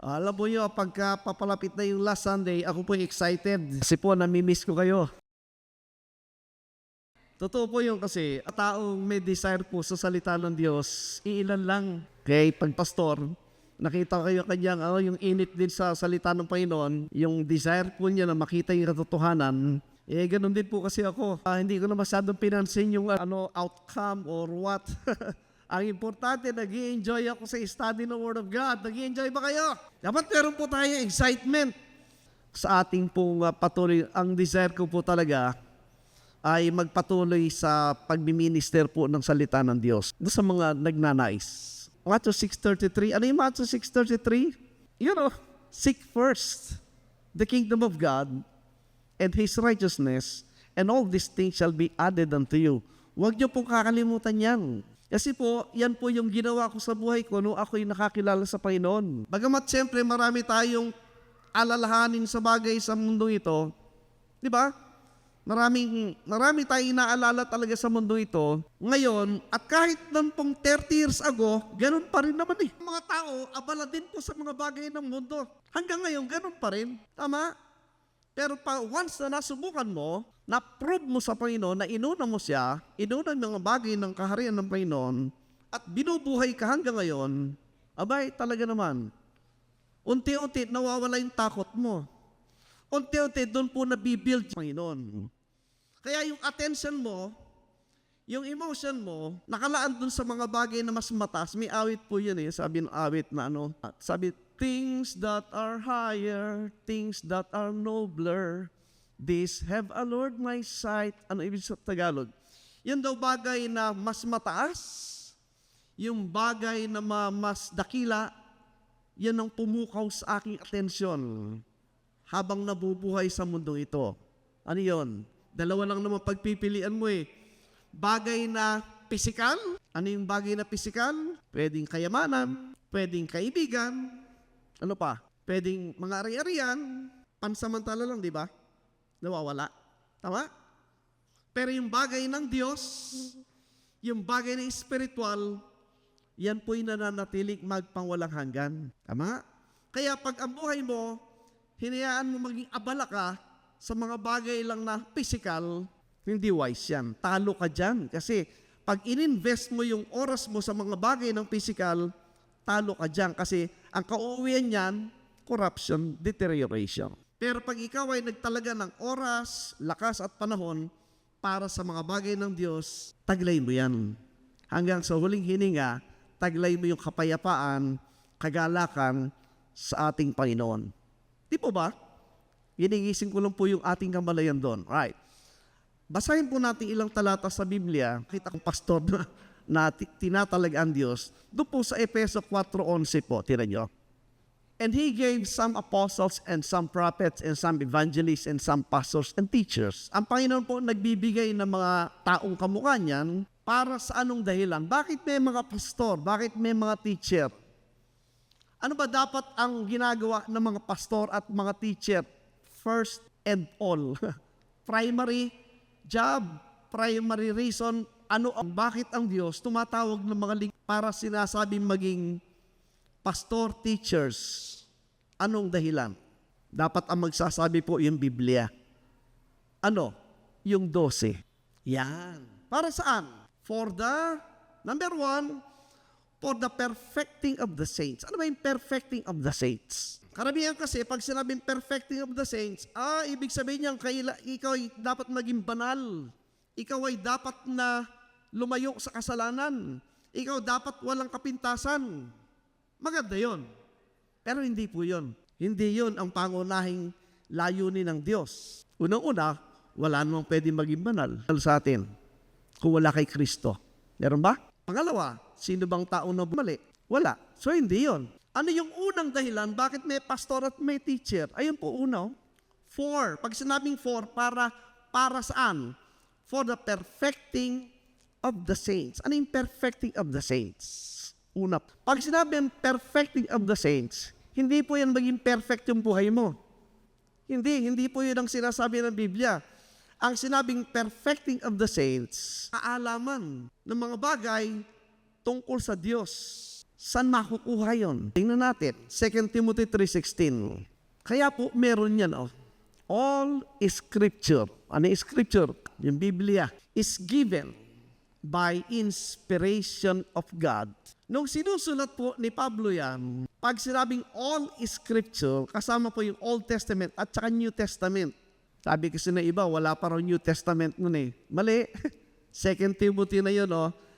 Alam mo nyo, pagka papalapit na yung last Sunday, ako po excited. Kasi po, namimiss ko kayo. Totoo po yun kasi, taong may desire po sa salita ng Diyos, iilan lang. Kaya pag pastor, nakita kayo kanyang yung init din sa salita ng Panginoon, yung desire po niya na makita yung katotohanan, ganun din po kasi ako. Hindi ko na masyadong pinansin yung outcome or what. Ang importante, nag-i-enjoy ako sa study ng Word of God. Nag-i-enjoy ba kayo? Dapat meron po tayo excitement sa ating pong patuloy. Ang desire ko po talaga ay magpatuloy sa pagbiminister po ng salita ng Diyos doon sa mga nagnanais. Matthew 6:33. Ano yung Matthew 6:33? Seek first the kingdom of God and His righteousness, and all these things shall be added unto you. Huwag niyo pong kakalimutan yan. Kasi po, yan po yung ginawa ko sa buhay ko nung ako'y nakakilala sa Panginoon. Bagamat siyempre marami tayong alalahanin sa bagay sa mundo ito, di ba? Marami tayong inaalala talaga sa mundo ito. Ngayon, at kahit nang pong 30 years ago, ganun pa rin naman eh. Mga tao, abala din po sa mga bagay ng mundo. Hanggang ngayon, ganun pa rin. Tama? Pero once na nasubukan mo, na-prove mo sa Panginoon na inuna mo siya, inuna mga bagay ng kaharian ng Panginoon, at binubuhay ka hanggang ngayon, abay, talaga naman, unti-unti nawawala yung takot mo. Unti-unti doon po nabibuild yung Panginoon. Kaya yung attention mo, yung emotion mo, nakalaan doon sa mga bagay na mas mataas. May awit po yun sabi ng awit na sabi, things that are higher, things that are nobler, these have allured my sight. Ano ibig sa Tagalog? Yan daw bagay na mas mataas, yung bagay na mas dakila, yan ang pumukaw sa aking atensyon habang nabubuhay sa mundo ito. Ano yon? Dalawa lang naman pagpipilian mo Bagay na pisikal. Ano yung bagay na pisikal? Pwedeng kayamanan, pwedeng kaibigan, ano pa? Pwedeng mga ari-arian, pansamantala lang, di ba? Nawawala. Tama? Pero yung bagay ng Diyos, yung bagay na spiritual, yan po'y nananatiling magpangwalang hanggan. Tama? Kaya pag ang buhay mo, hinayaan mo maging abala ka sa mga bagay lang na physical, hindi wise yan. Talo ka dyan. Kasi pag ininvest mo yung oras mo sa mga bagay ng physical, talo ka dyan. Kasi ang kauuwian niyan, corruption, deterioration. Pero pag ikaw ay nagtalaga ng oras, lakas at panahon para sa mga bagay ng Diyos, taglay mo yan. Hanggang sa huling hininga, taglay mo yung kapayapaan, kagalakan sa ating Panginoon. Di po ba? Hinigising ko lang po yung ating kamalayan doon. Right. Basahin po natin ilang talata sa Biblia. Kita kong pastor na tinatalagaan Diyos. Doon po sa Efeso 4:11 po, tira nyo. And He gave some apostles and some prophets and some evangelists and some pastors and teachers. Ang Panginoon po nagbibigay ng mga taong kamukha niyan para sa anong dahilan? Bakit may mga pastor? Bakit may mga teacher? Ano ba dapat ang ginagawa ng mga pastor at mga teacher? First and all. Primary job, primary reason, bakit ang Diyos tumatawag ng mga para sinasabing maging pastor, teachers. Anong dahilan? Dapat ang magsasabi po yung Biblia. Yung 12. Yan. Para saan? For the, number 1, for the perfecting of the saints. Ano ba yung perfecting of the saints? Karamihan kasi, pag sinabing perfecting of the saints, ibig sabihin niyang ikaw ay dapat maging banal. Ikaw ay dapat na lumayo sa kasalanan. Ikaw dapat walang kapintasan. Maganda yun. Pero hindi po yun. Hindi yun ang pangunahing layunin ng Diyos. Unang-una, wala namang pwede maging banal sa atin kung wala kay Kristo. Meron ba? Pangalawa, sino bang tao na bumali? Wala. So hindi yun. Ano yung unang dahilan bakit may pastor at may teacher? Ayun po, una. 4. Pag sinabing 4, para saan? For the perfecting of the saints. Ano yung perfecting of the saints? Una. Pag sinabing perfecting of the saints, hindi po yan maging perfect yung buhay mo. Hindi po yun ang sinasabi ng Biblia. Ang sinabing perfecting of the saints, kaalaman ng mga bagay tungkol sa Diyos. Saan makukuha yun? Tingnan natin, 2 Timothy 3:16. Kaya po meron yan, all scripture, ano yung scripture? Yung Biblia, is given by inspiration of God. Nung sinusulat po ni Pablo yan, pag sinabing all scripture, kasama po yung Old Testament at saka New Testament. Sabi kasi na iba, wala pa raw New Testament nun eh. Mali. 2 Timothy na yun,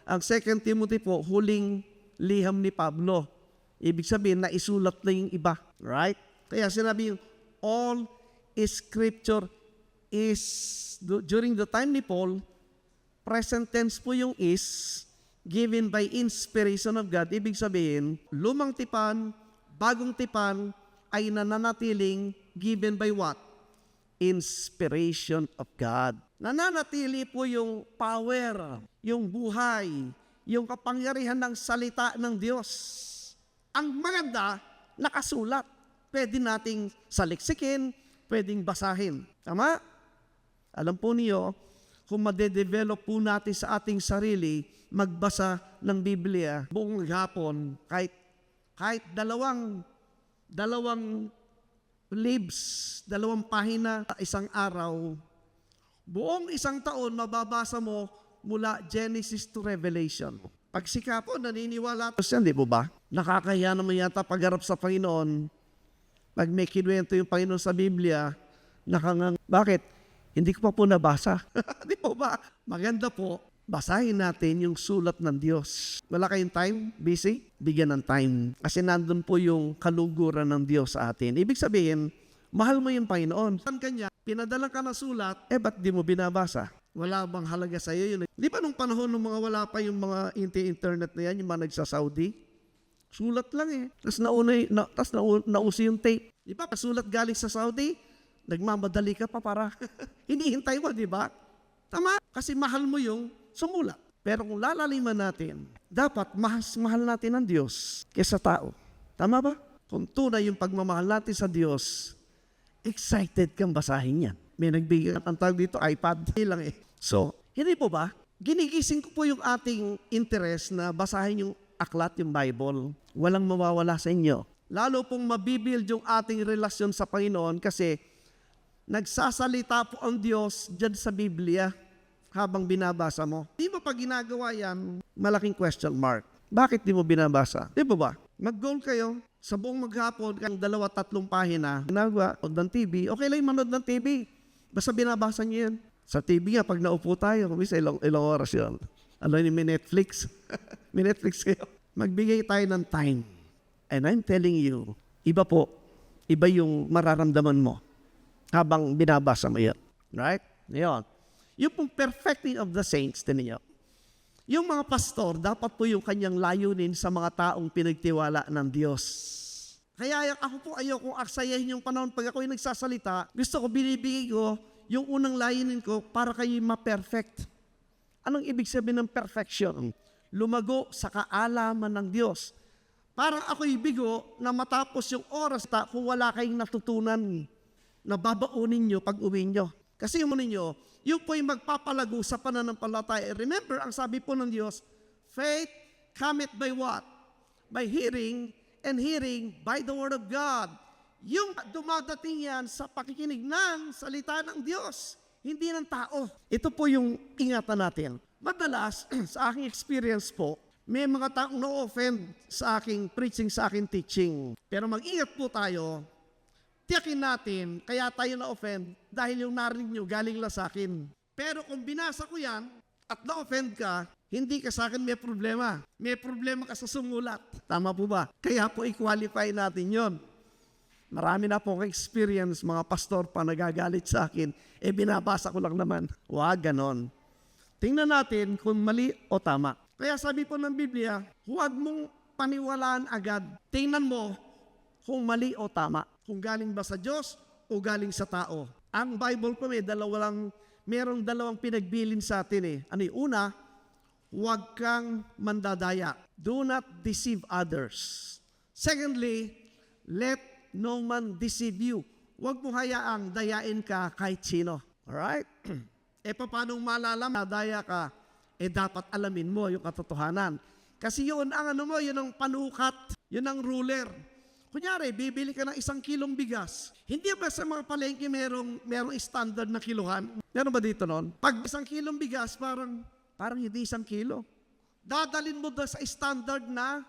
Ang 2 Timothy po, huling liham ni Pablo. Ibig sabihin, naisulat na yung iba. Right? Kaya sinabi yung all scripture is, during the time ni Paul, present tense po yung is, given by inspiration of God. Ibig sabihin, lumang tipan, bagong tipan, ay nananatiling given by what? Inspiration of God. Nananatili po yung power, yung buhay, yung kapangyarihan ng salita ng Diyos. Ang maganda, nakasulat. Pwede nating saliksikin, pwedeng basahin. Tama? Alam po niyo, kung madedevelop po natin sa ating sarili, magbasa ng Biblia buong hapon, kahit dalawang leaves, 2 pahina, isang araw, buong isang taon, mababasa mo mula Genesis to Revelation. Pag sikapo, naniniwala ito siya, di po ba? Nakakaya naman yata pagharap sa Panginoon, pag may kinuwento yung Panginoon sa Biblia, bakit? Hindi ko pa po nabasa. Di po ba? Maganda po, basahin natin yung sulat ng Diyos. Wala kayong time? Busy? Bigyan ng time. Kasi nandun po yung kaluguran ng Diyos sa atin. Ibig sabihin, mahal mo yung Panginoon. Saan kanya, pinadala ka na sulat, ba't di mo binabasa? Wala bang halaga sa iyo yun? Di ba nung panahon ng mga wala pa yung mga internet na yan, yung mga nagsa-Saudi? Sulat lang eh. Tapos nauso yung tape. Di ba? Sulat galing sa Saudi, nagmamadali ka pa para hinihintay mo, di ba? Tama? Kasi mahal mo yung sumulat. Pero kung lalaliman natin, dapat mahal natin ang Diyos kaysa tao. Tama ba? Kung tunay yung pagmamahal natin sa Diyos, excited kang basahin yan. May nagbigay ang tawag dito, iPad. Hindi lang eh. So, hindi po ba? Ginigising ko po yung ating interest na basahin yung aklat, yung Bible. Walang mawawala sa inyo. Lalo pong mabibuild yung ating relasyon sa Panginoon kasi nagsasalita po ang Diyos dyan sa Biblia habang binabasa mo. Di ba pag ginagawa yan, malaking question mark. Bakit di mo binabasa? Di ba? Mag-goal kayo sa buong maghapon, kang 2-3 pahina, ginagawa, ng TV, okay lang yung manood ng TV. Basta binabasa niyo yan. Sa TV nga, pag naupo tayo, kumisa ilang oras yun. Ano yun, may Netflix? May Netflix kayo. Magbigay tayo ng time. And I'm telling you, iba yung mararamdaman mo habang binabasa mo yan. Right? Ngayon, yung pong perfecting of the saints, tininyo. Yung mga pastor, dapat po yung kanyang layunin sa mga taong pinagtiwala ng Diyos. Kaya ako po ayokong aksayahin yung panahon pag ako yung nagsasalita, gusto ko binibigay ko yung unang layunin ko para kayo ma-perfect. Anong ibig sabihin ng perfection? Lumago sa kaalaman ng Diyos. Parang ako'y bigo na matapos yung oras kung wala kayong natutunan na babaunin nyo pag uwi nyo. Kasi yung ninyo, yung po'y magpapalago sa pananampalataya. Remember, ang sabi po ng Diyos, faith cometh by what? By hearing, and hearing by the Word of God. Yung dumadating yan sa pakikinig ng salita ng Diyos, hindi ng tao. Ito po yung ingatan natin. Madalas, sa aking experience po, may mga taong na-offend sa aking preaching, sa aking teaching. Pero mag-ingat po tayo, tiyakin natin, kaya tayo na-offend dahil yung narinig nyo galing lang sa akin. Pero kung binasa ko yan at na-offend ka, hindi ka sa akin may problema. May problema ka sa sumulat. Tama po ba? Kaya po i-qualify natin yon. Marami na po experience, mga pastor pa nagagalit sa akin, binabasa ko lang naman. Wag ganon. Tingnan natin kung mali o tama. Kaya sabi po ng Biblia, huwag mong paniwalaan agad. Tingnan mo kung mali o tama. Kung galing ba sa Diyos o galing sa tao. Ang Bible po merong dalawang pinagbilin sa atin eh. Ano yung una? Huwag kang mandadaya. Do not deceive others. Secondly, let no man deceive you. Huwag mo hayaang dayain ka kahit sino. Alright? Paano malalaman na daya ka? Dapat alamin mo yung katotohanan. Kasi yun ang ano mo, yun ang panukat, yun ang ruler. Kunyari, bibili ka ng 1 kilong bigas. Hindi ba sa mga palengke merong standard na kiluhan? Meron ba dito noon? Pag 1 kilong bigas, parang hindi 1 kilo. Dadalin mo doon sa standard na,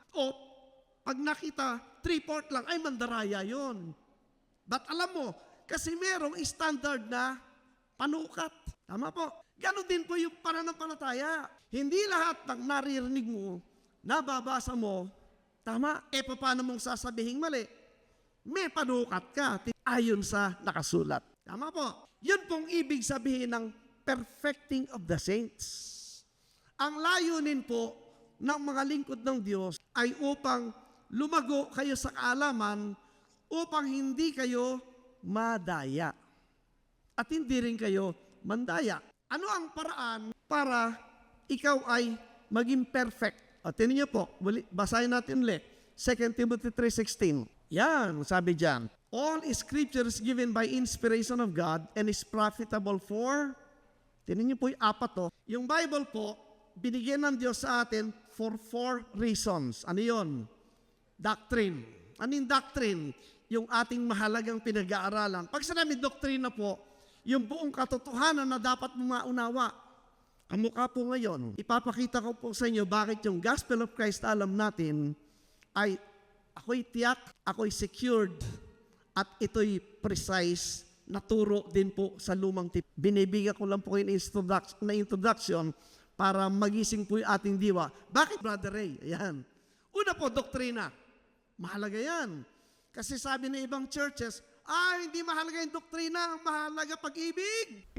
pag nakita, 3/4 lang, ay mandaraya yun. But alam mo, kasi merong standard na panukat. Tama po. Ganon din po yung pananampalataya. Hindi lahat ng naririnig mo, nababasa mo, tama, paano mong sasabihin mali? May panukat ka, ayon sa nakasulat. Tama po. Yun pong ibig sabihin ng perfecting of the saints. Ang layunin po ng mga lingkod ng Diyos ay upang lumago kayo sa kaalaman, upang hindi kayo madaya. At hindi rin kayo mandaya. Ano ang paraan para ikaw ay maging perfect? At tingnan niyo po, basahin natin ulit. 2 Timothy 3:16. Yan, sabi diyan. All scripture is given by inspiration of God and is profitable for, tingnan niyo po yung 4 to. Yung Bible po, binigyan ng Diyos sa atin for 4 reasons. Ano yun? Doctrine. Ano yung doctrine? Yung ating mahalagang pinag-aaralan. Pag sinabi doktrina po, yung buong katotohanan na dapat mo maunawa. Kamukha po ngayon, ipapakita ko po sa inyo bakit yung Gospel of Christ alam natin ay ako'y tiyak, ako'y secured, at ito'y precise na turo din po sa lumang tip. Binibigyan ko lang po yung introduction para magising po yung ating diwa. Bakit, Brother Ray? Ayan. Una po, doktrina. Mahalaga yan. Kasi sabi ng ibang churches, hindi mahalaga yung doktrina, ang mahalaga pag-ibig.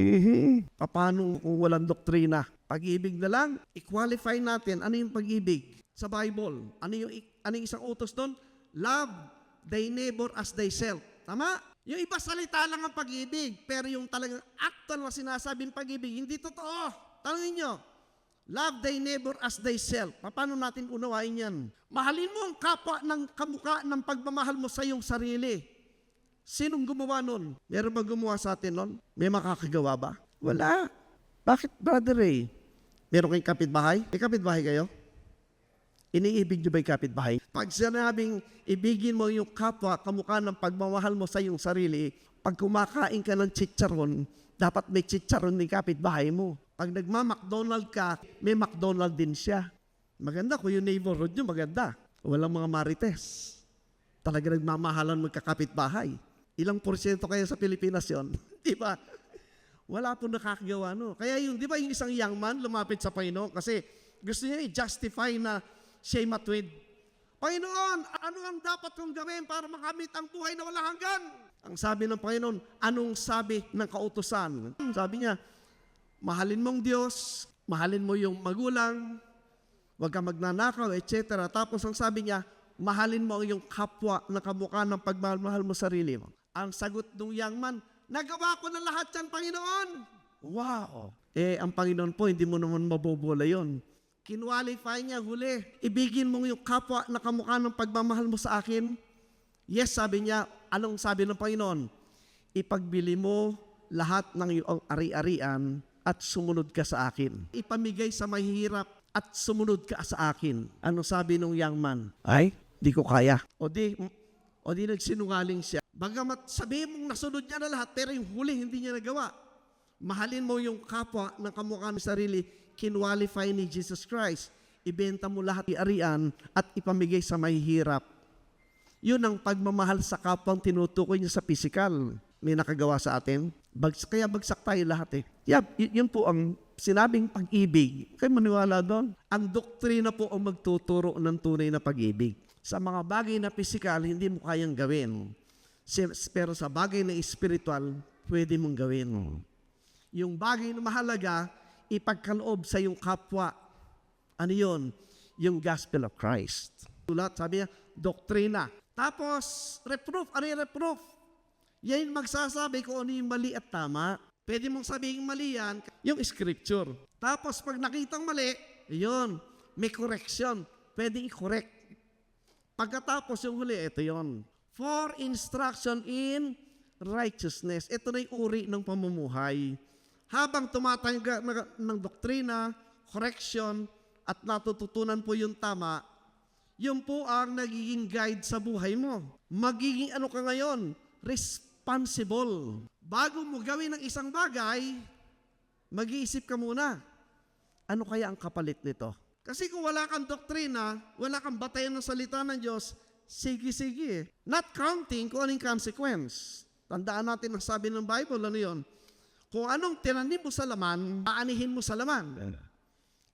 Paano kung walang doktrina? Pag-ibig na lang, i-qualify natin ano yung pag-ibig sa Bible. Ano yung isang utos doon? Love thy neighbor as thyself. Tama? Yung iba salita lang ang pag-ibig, pero yung talagang actual na sinasabing pag-ibig, hindi totoo. Tanungin nyo, love thy neighbor as thyself. Paano natin unawain yan? Mahalin mo ang kapwa ng kamukha ng pagmamahal mo sa iyong sarili. Sinong gumawa nun? Meron ba gumawa sa atin nun? May makakagawa ba? Wala. Bakit, Brother Ray? Meron kayong kapitbahay? May kapitbahay kayo? Iniibig nyo ba yung kapitbahay? Pag sinabing ibigin mo yung kapwa, kamukha ng pagmamahal mo sa iyong sarili, pag kumakain ka ng chicharon, dapat may chicharon ni kapitbahay mo. Pag nagma-McDonald ka, may McDonald din siya. Maganda kung yung neighborhood nyo, maganda. Walang mga marites. Talaga nagmamahalan magkakapitbahay. Ilang porsyento kaya sa Pilipinas yon? Di ba? Wala po nakakagawa, no? Kaya yung, di ba yung isang young man lumapit sa Panginoon kasi gusto niya i-justify na siya'y matwid. Panginoon, ano ang dapat kong gawin para makamit ang buhay na walang hanggan? Ang sabi ng Panginoon, anong sabi ng kautusan? Sabi niya, mahalin mong Diyos, mahalin mo yung magulang, huwag kang magnanakaw, etc. Tapos ang sabi niya, mahalin mo yung kapwa na kamukha ng pagmamahal mo sarili mo. Ang sagot ng young man, nagawa ko na lahat yan, Panginoon. Wow! Ang Panginoon po, hindi mo naman mabobola yon. Kinwalify niya, huli. Ibigin mo yung kapwa na kamukha ng pagmamahal mo sa akin. Yes, sabi niya. Anong sabi ng Panginoon? Ipagbili mo lahat ng iyong ari-arian at sumunod ka sa akin. Ipamigay sa mahihirap at sumunod ka sa akin. Anong sabi ng young man? Ay, di ko kaya. O di nagsinungaling siya. Bagamat sabihin mong nasunod niya na lahat, pero yung huli hindi niya nagawa. Mahalin mo yung kapwa ng kamukha ng sarili, kinwalify ni Jesus Christ. Ibenta mo lahat ari-arian at ipamigay sa mahihirap. Yun ang pagmamahal sa kapwa ang tinutukoy niya sa physical. May nakagawa sa atin. Kaya bagsak tayo lahat eh. Yun po ang sinabing pag-ibig. Kayo maniwala doon? Ang doktrina po ang magtuturo ng tunay na pag-ibig. Sa mga bagay na physical, hindi mo kayang gawin. Pero sa bagay na spiritual, pwede mong gawin. Yung bagay na mahalaga, ipagkaloob sa yung kapwa. Ano yun? Yung gospel of Christ. Tulat, sabi niya, doktrina. Tapos, reproof. Ano yung reproof? Yan magsasabi kung ano yung mali at tama. Pwede mong sabihin mali yan, yung scripture. Tapos, pag nakitang mali, yun, may correction. Pwede i-correct. Pagkatapos yung huli, ito yun. For instruction in righteousness. Ito na yung uri ng pamumuhay. Habang tumatanggap ng doktrina, correction, at natututunan po yung tama, yun po ang nagiging guide sa buhay mo. Magiging ano ka ngayon? Responsible. Bago mo gawin ang isang bagay, mag-iisip ka muna, ano kaya ang kapalit nito? Kasi kung wala kang doktrina, wala kang batayan ng salita ng Diyos, sige. Not counting kung anong consequence. Tandaan natin ang sabi ng Bible, ano yun? Kung anong tinanim mo sa laman, aanihin mo sa laman.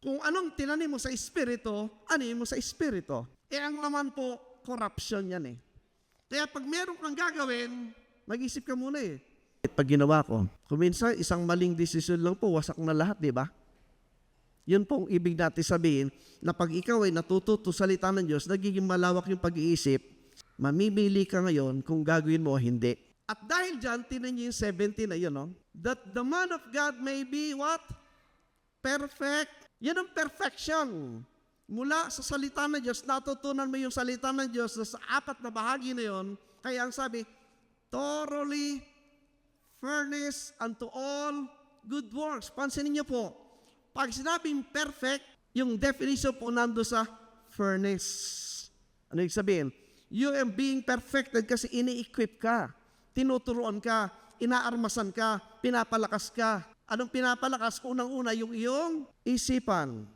Kung anong tinanim mo sa espiritu, anihin mo sa espiritu. Ang laman po, corruption yan eh. Kaya pag meron kang gagawin, mag-isip ka muna eh. Pag ginawa ko, kuminsan isang maling desisyon lang po, wasak na lahat, di ba? Yun pong ibig natin sabihin na pag ikaw ay natututo salita ng Diyos, nagiging malawak yung pag-iisip, mamimili ka ngayon kung gagawin mo o hindi. At dahil dyan, tinan niyo yung 17 na yun, no? That the man of God may be what? Perfect. Yan ang perfection. Mula sa salita ng Diyos, natutunan mo yung salita ng Diyos na sa 4 na bahagi na yun. Kaya ang sabi, thoroughly furnished unto all good works. Pansinin niyo po, pag sinabing perfect, yung definition po nando sa furnace. Ano yung sabihin? You are being perfected kasi ini-equip ka, tinuturuan ka, inaarmasan ka, pinapalakas ka. Anong pinapalakas? Unang-una yung iyong isipan.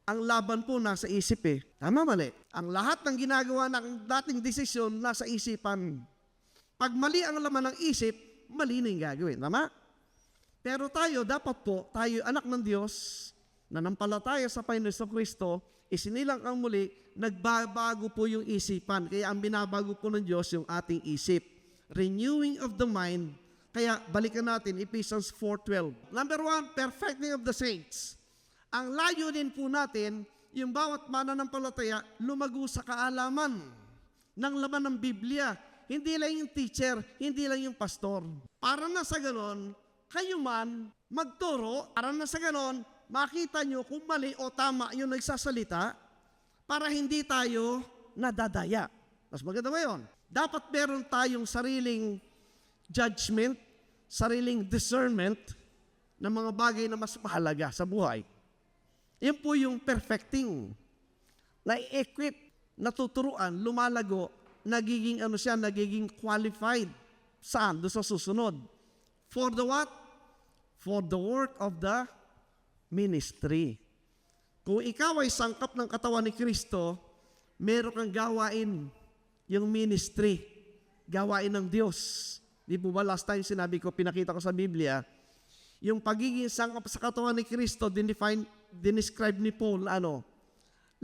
Ang laban po nasa isip eh. Tama, mali? Ang lahat ng ginagawa ng dating desisyon nasa isipan. Pag mali ang laman ng isip, mali na yung gagawin. Tama? Pero tayo, dapat po, tayo anak ng Diyos, nanampalataya sa Panginoon Kristo, isinilang ang muli, nagbabago po yung isipan. Kaya ang binabago po ng Diyos yung ating isip. Renewing of the mind. Kaya balikan natin, Ephesians 4:12. Number 1, perfecting of the saints. Ang layo din po natin, yung bawat mananampalataya, lumago sa kaalaman ng laman ng Biblia. Hindi lang yung teacher, hindi lang yung pastor. Para na sa ganon, kayo man magturo, para na sa ganon, makita nyo kung mali o tama yung nagsasalita para hindi tayo nadadaya. Mas maganda ba yun? Dapat meron tayong sariling judgment, sariling discernment ng mga bagay na mas mahalaga sa buhay. Yan po yung perfecting. Na-equip, natuturuan, lumalago, nagiging qualified. Saan? Doon sa susunod. For the what? For the work of the ministry. Kung ikaw ay sangkap ng katawan ni Kristo, meron kang gawain, yung ministry, gawain ng Diyos. Di po ba last time sinabi ko, pinakita ko sa Biblia, yung pagiging sangkap sa katawan ni Kristo, dinescribe ni Paul,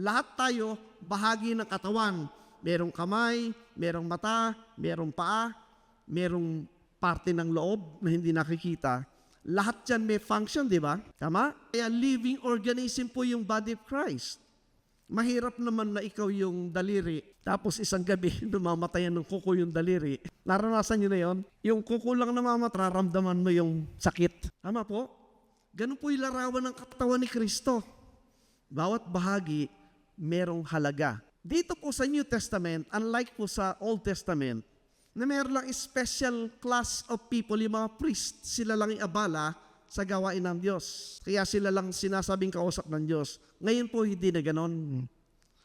lahat tayo bahagi ng katawan. Merong kamay, merong mata, merong paa, merong parte ng loob na hindi nakikita. Lahat yan may function, di ba? Tama? Kaya living organism po yung body of Christ. Mahirap naman na ikaw yung daliri, tapos isang gabi namamatayan ng kuko yung daliri. Naranasan nyo na yon? Yung kuko lang nararamdaman mo yung sakit. Tama po? Ganun po yung larawan ng katawan ni Kristo. Bawat bahagi, merong halaga. Dito po sa New Testament, unlike po sa Old Testament, na meron lang special class of people, yung mga priest, sila lang yung abala sa gawain ng Diyos. Kaya sila lang sinasabing kausap ng Diyos. Ngayon po, hindi na ganon.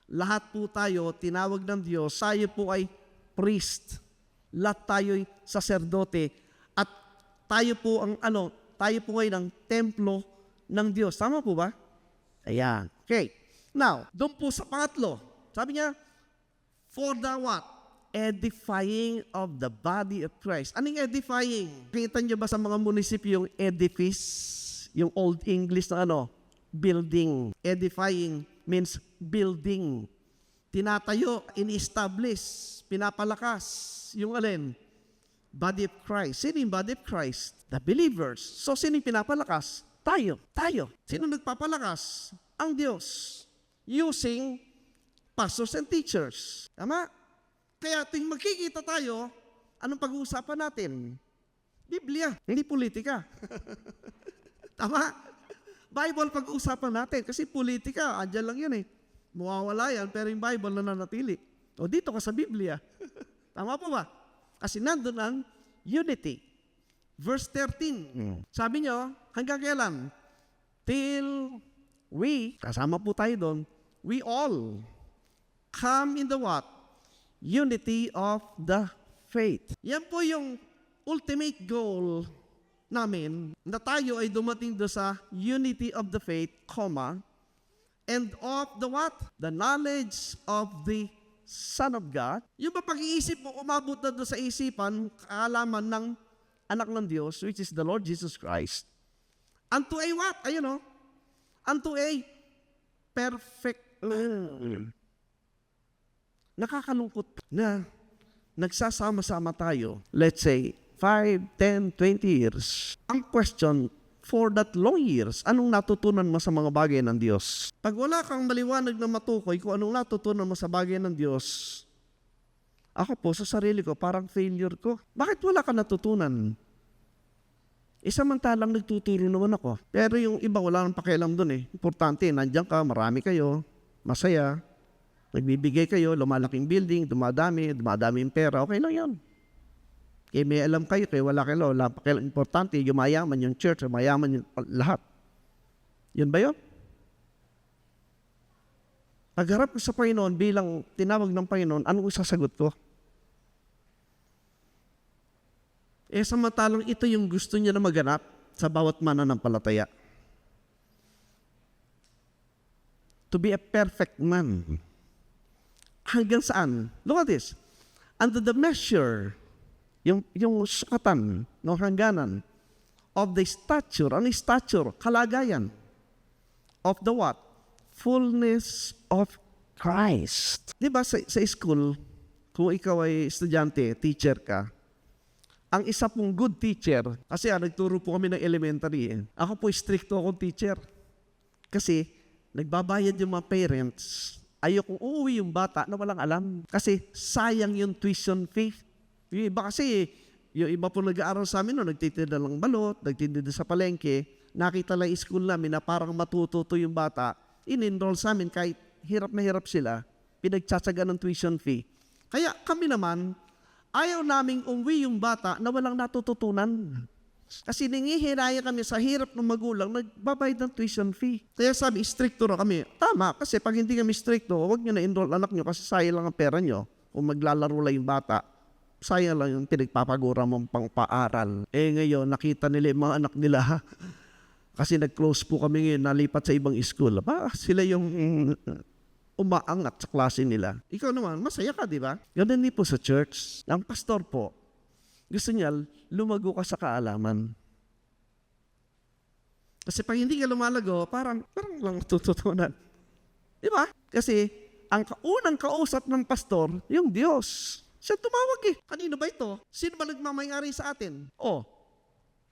Lahat po tayo, tinawag ng Diyos, tayo po ay priest. Lahat tayo ay saserdote. At tayo po ang tayo po ay ng templo ng Diyos. Tama po ba? Ayan. Okay. Now, doon po sa pangatlo, sabi niya, for the what? Edifying of the body of Christ. Anong edifying? Kita niyo ba sa mga munisipyo yung edifice? Yung Old English na building. Edifying means building. Tinatayo, in-establish, pinapalakas. Yung alin? Body of Christ. Sino yung body of Christ? The believers. So, sino yung pinapalakas? Tayo. Sino nagpapalakas? Ang Diyos. Using pastors and teachers. Tama? Kaya tuwing magkikita tayo, anong pag-uusapan natin? Biblia, hindi politika. Tama? Bible pag-uusapan natin kasi politika, andyan lang yan eh. Mawawala yan, pero yung Bible nananatili. O dito ka sa Biblia. Tama po ba? Kasi nandun ang unity. Verse 13. Sabi nyo, hanggang kailan? Till we, kasama po tayo doon, we all come in the what? Unity of the faith. Yan po yung ultimate goal namin, na tayo ay dumating do sa unity of the faith, and of the what? The knowledge of the Son of God. Yung ba pag-iisip mo, umabot na doon sa isipan, kaalaman ng anak ng Diyos, which is the Lord Jesus Christ. Unto a what? Ayun o. Unto a perfect love. Nakakalungkot na nagsasama-sama tayo, let's say, 5, 10, 20 years. Ang question, for that long years, anong natutunan mo sa mga bagay ng Diyos? Pag wala kang maliwanag na matukoy kung anong natutunan mo sa bagay ng Diyos, ako po, sa sarili ko, parang failure ko. Bakit wala ka natutunan? Samantalang nagtuturo naman ako. Pero yung iba, wala nang pakialam dun eh. Importante, nandiyan ka, marami kayo, masaya, nagbibigay kayo, lumalaking building, dumadami yung pera, okay lang yun. Kaya may alam kayo, kaya wala kayo, wala pakialam. Importante, yung mayaman yung church, mayaman yung lahat. Yun ba yun? Pagharap ko sa Panginoon bilang tinawag ng Panginoon, anong isasagot ko? Samantalang ito yung gusto niya na maganap sa bawat mananampalataya. To be a perfect man. Hanggang saan? Look at this. Under the measure, yung sukatan, no, hangganan, of the stature, ano yung stature? Kalagayan. Of the what? Fullness of Christ. Di ba sa school, kung ikaw ay estudyante, teacher ka, ang isa pong good teacher, kasi nagturo po kami ng elementary, ako po stricto akong teacher. Kasi nagbabayad yung mga parents, ayokong uuwi yung bata na walang alam. Kasi sayang yung tuition fee. Yung iba kasi, yung iba po nag-aaral sa amin, nagtitinda ng balot, nagtitinda sa palengke, nakita lang yung school namin na parang matututo yung bata, in-enroll sa amin kahit hirap na hirap sila, pinagtsatsaga ng tuition fee. Kaya kami naman, ayaw naming umuwi yung bata na walang natututunan. Kasi nangihiraya kami sa hirap ng magulang, nagbabayad ng tuition fee. Kaya sabi, stricto na kami. Tama, kasi pag hindi kami stricto, huwag nyo na-enroll anak nyo kasi sayang lang ang pera nyo. Kung maglalaro lang yung bata, sayang lang yung pinagpapagura mong pang-paaral. Ngayon, nakita nila yung mga anak nila. Kasi nag-close po kami ngayon, nalipat sa ibang school. Sila yung umaangat sa klase nila. Ikaw naman, masaya ka, di ba? Ganun din po sa church. Ang pastor po, gusto niya, lumago ka sa kaalaman. Kasi pag hindi ka lumalago, parang lang tututunan. Di ba? Kasi ang unang kausap ng pastor, yung Diyos. Siya tumawag eh. Kanino ba ito? Sino ba nagmamayari sa atin?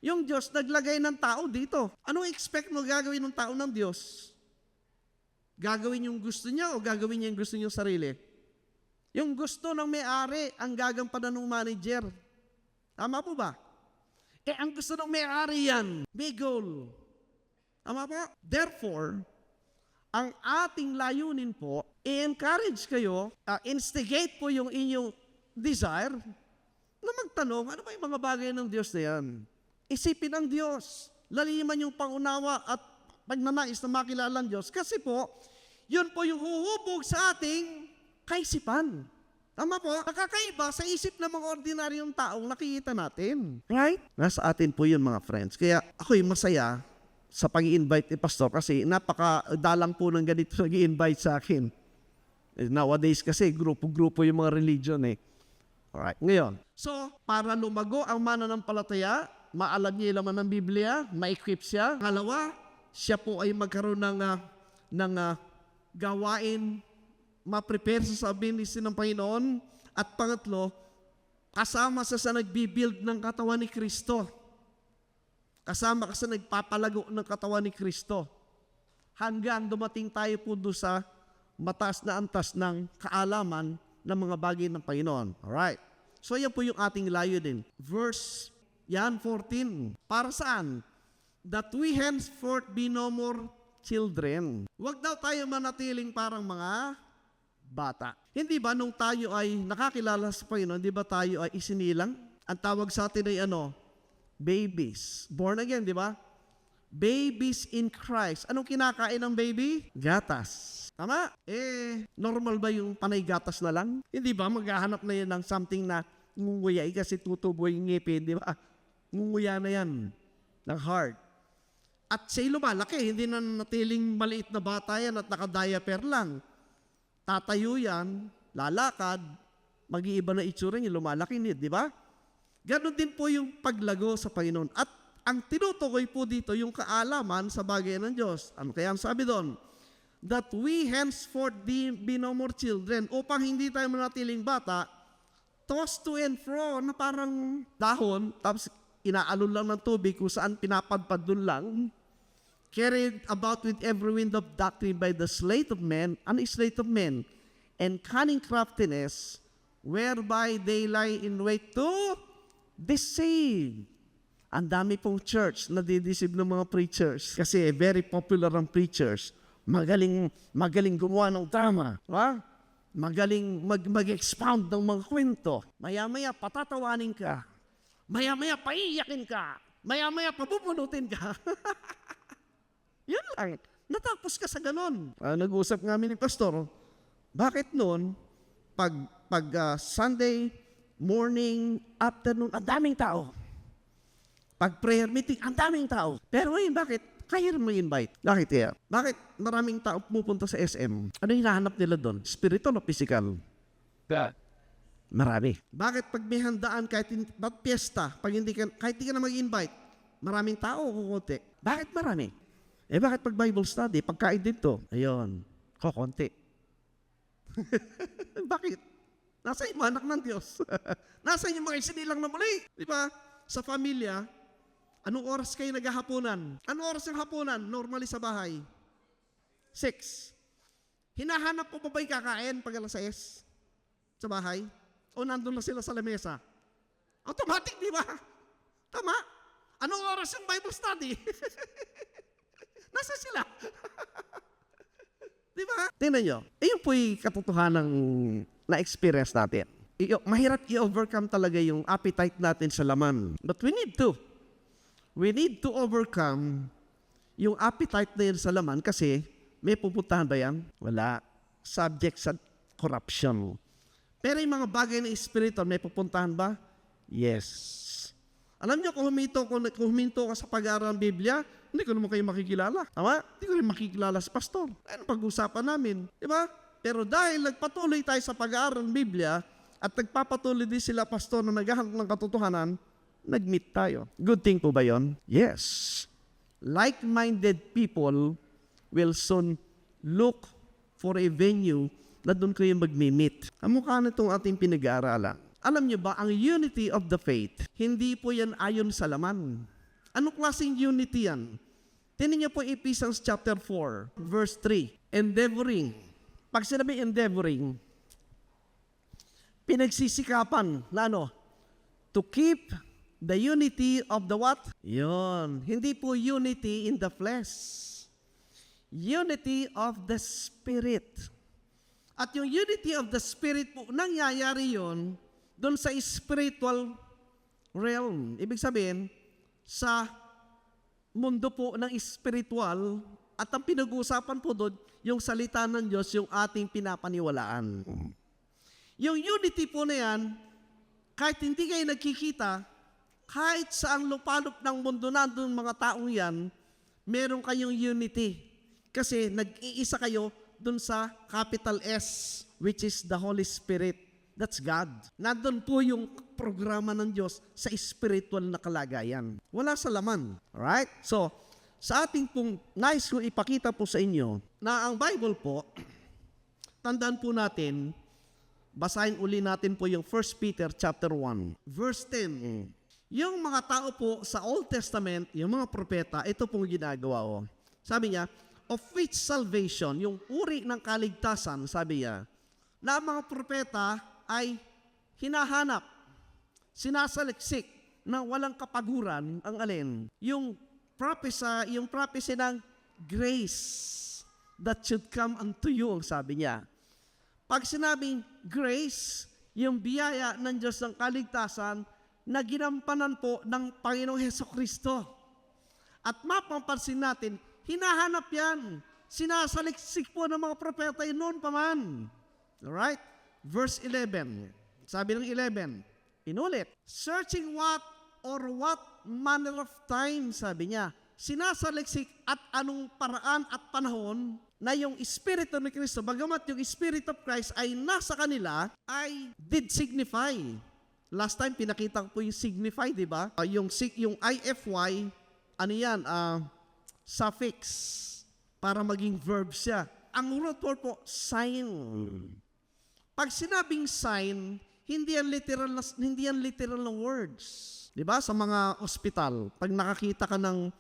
Yung Diyos naglagay ng tao dito. Ano expect mo gagawin ng tao ng Diyos? Gagawin yung gusto niya o gagawin niya yung gusto niyang sarili? Yung gusto ng may-ari ang gagampanan ng manager. Tama po ba? Ang gusto ng may-ari yan. May goal. Tama po? Therefore, ang ating layunin po, i-encourage kayo, instigate po yung inyong desire na magtanong, ano ba yung mga bagay ng Diyos na yan? Isipin ang Diyos. Laliman yung pangunawa at pagnanais na makilala ang Diyos. Kasi po, yun po yung huhubog sa ating kaisipan. Tama po? Nakakaiba sa isip ng mga ordinaryong taong nakikita natin. Right? Nasa atin po yun mga friends. Kaya ako'y masaya sa pag-i-invite ni Pastor kasi napakadalang po ng ganito nag-i-invite sa akin. Nowadays kasi grupo-grupo yung mga religion eh. Alright, ngayon. So, para lumago ang mananampalataya, maalam niya laman ng Biblia, ma-equip siya. Pangalawa, siya po ay magkaroon ng gawain, ma-prepare sa ability ng Panginoon. At pangatlo, kasama sa nagbibuild ng katawan ni Kristo. Kasama ka sa nagpapalago ng katawan ni Kristo. Hanggang dumating tayo po doon sa mataas na antas ng kaalaman ng mga bagay ng Panginoon. Alright. So yan po yung ating layunin. Verse 14. Para saan? That we henceforth be no more children. Huwag daw tayo manatiling parang mga bata. Hindi ba nung tayo ay nakakilala sa Panginoon, di ba tayo ay isinilang? Ang tawag sa atin ay babies. Born again, di ba? Babies in Christ. Anong kinakain ng baby? Gatas. Tama? Normal ba yung panay gatas na lang? Hindi ba? Maghahanap na yan ng something na ngunguya kasi tutubo yung ngipin, di ba? Ngunguya na yan ng heart. At siya'y lumalaki, hindi na natiling maliit na bata yan at naka-diaper lang. Tatayo yan, lalakad, mag-iiba na itsura niya, lumalaki niya, di ba? Ganon din po yung paglago sa Panginoon. At ang tinutukoy po dito, yung kaalaman sa bagay ng Diyos. Ano kaya ang sabi doon? That we henceforth be no more children, upang hindi tayo manatiling bata, tossed to and fro, na parang dahon, tapos inaalon lang ng tubig kung saan pinapadpad dun lang, carried about with every wind of doctrine by the sleight of men, and cunning craftiness, whereby they lie in wait to deceive. Ang dami pong church na dideceive ng mga preachers. Kasi very popular ang preachers. Magaling gumawa ng drama. Ha? Magaling mag-expound ng mga kwento. Maya-maya patatawanin ka. Maya-maya paiyakin ka. Maya-maya pabubunutin ka. Yun lang. Natapos ka sa ganon. Nag-usap nga kami ni Pastor, bakit noon, pag Sunday, morning, afternoon, ang daming tao. Pag prayer meeting, ang daming tao. Pero ngayon, bakit? Kaya mo invite. Bakit kaya? Bakit maraming tao pupunta sa SM? Ano hinahanap nila doon? Spiritual o physical? Marami. Bakit pag may handaan, kahit piyesta, kahit hindi ka na mag-invite, maraming tao o kukunti? Bakit marami? Bakit pag Bible study, pagkain dito? Ayun, kukunti. Bakit? Nasa yung anak ng Diyos. Nasa yung mga isinilang na muli. Di ba? Sa pamilya, anong oras kayo naghahaponan? Anong oras yung hapunan? Normally sa bahay. 6. Hinahanap po ba ba'y kakain pag alas 6? Sa bahay? O nandun na sila sa lamesa? Automatic, di ba? Tama? Anong oras yung Bible study? Nasa sila? Di ba? Tingnan nyo. Yun po'y katotohanan ng na-experience natin. Mahirap i-overcome talaga yung appetite natin sa laman. But we need to overcome yung appetite na yun sa laman kasi may pupuntahan ba yan? Wala. Subject sa corruption. Pero yung mga bagay na spiritual, may pupuntahan ba? Yes. Alam niyo, kung huminto ka sa pag-aaral ng Biblia, hindi ko naman kayo makikilala. Tama? Hindi ko rin makikilala sa pastor. Ano pag-usapan namin? Diba? Pero dahil nagpatuloy tayo sa pag-aaral ng Biblia, at nagpapatuloy din sila, pastor, na naghahanap ng katotohanan, nag-meet tayo. Good thing po ba yon? Yes. Like-minded people will soon look for a venue na doon kayo mag-meet. Ang mukha na itong ating pinag-aaralan. Alam niyo ba, ang unity of the faith, hindi po yan ayon sa laman. Anong klaseng unity yan? Tingnan niyo po Ephesians chapter 4, verse 3. Endeavoring. Pag sinabi endeavoring, pinagsisikapan na to keep the unity of the what? Yun. Hindi po unity in the flesh. Unity of the Spirit. At yung unity of the Spirit po, nangyayari yun doon sa spiritual realm. Ibig sabihin, sa mundo po ng spiritual, at ang pinag-uusapan po doon, yung salita ng Diyos, yung ating pinapaniwalaan. Yung unity po na yan, kahit hindi kayo nagkikita, kahit sa ang lupalop ng mundo nandun mga taong yan, meron kayong unity. Kasi nag-iisa kayo dun sa capital S, which is the Holy Spirit. That's God. Nandun po yung programa ng Diyos sa spiritual na kalagayan. Wala sa laman. Alright? So, sa ating pong nais kong ipakita po sa inyo na ang Bible po, tandaan po natin, basahin uli natin po yung 1 Peter chapter 1, verse 10. Yung mga tao po sa Old Testament, yung mga propeta, ito pong ginagawa. Sabi niya, of which salvation, yung uri ng kaligtasan, sabi niya, na mga propeta ay hinahanap, sinasaliksik na walang kapaguran ang alin. Yung prophecy ng grace that should come unto you, ang sabi niya. Pag sinabing grace, yung biyaya ng Diyos ng kaligtasan na ginampanan po ng Panginoong Hesukristo. At mapapansin natin, hinahanap yan. Sinasaliksik po ng mga propeta yun noon pa man. Alright? Verse 11. Sabi ng 11, inulit, searching what manner of time, sabi niya, sinasaliksik at anong paraan at panahon na yung Espiritu ni Kristo, bagamat yung Spirit of Christ ay nasa kanila, ay did signify. Last time, pinakita ko po yung signify, di ba? Yung IFY, ano yan? Suffix, para maging verb siya. Ang root word po, sign. Pag sinabing sign, hindi yan literal na words. Di ba? Sa mga ospital, pag nakakita ka ng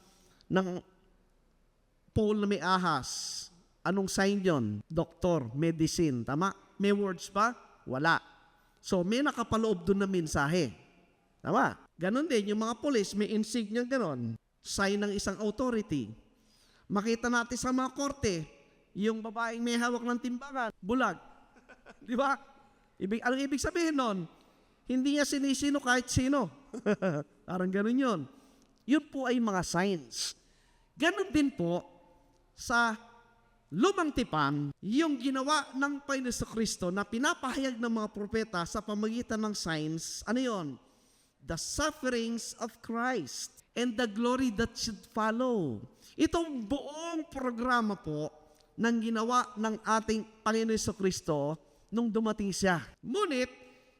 pole na may ahas, anong sign yon? Doktor, medicine, tama? May words ba? Wala. So, may nakapaloob doon na mensahe. Tama? Ganon din, yung mga police, may insignia ganon. Sign ng isang authority. Makita natin sa mga korte, yung babaeng may hawak ng timbangan, bulag. Di ba? Anong ibig sabihin nun? Hindi niya sinisino kahit sino. Parang ganon yun. Yun po ay mga signs. Ganon din po sa lumang tipan, yung ginawa ng Panginoon Kristo na pinapahayag ng mga propeta sa pamagitan ng signs, ano yun? The sufferings of Christ and the glory that should follow. Itong buong programa po ng ginawa ng ating Panginoon Kristo nung dumating siya. Ngunit,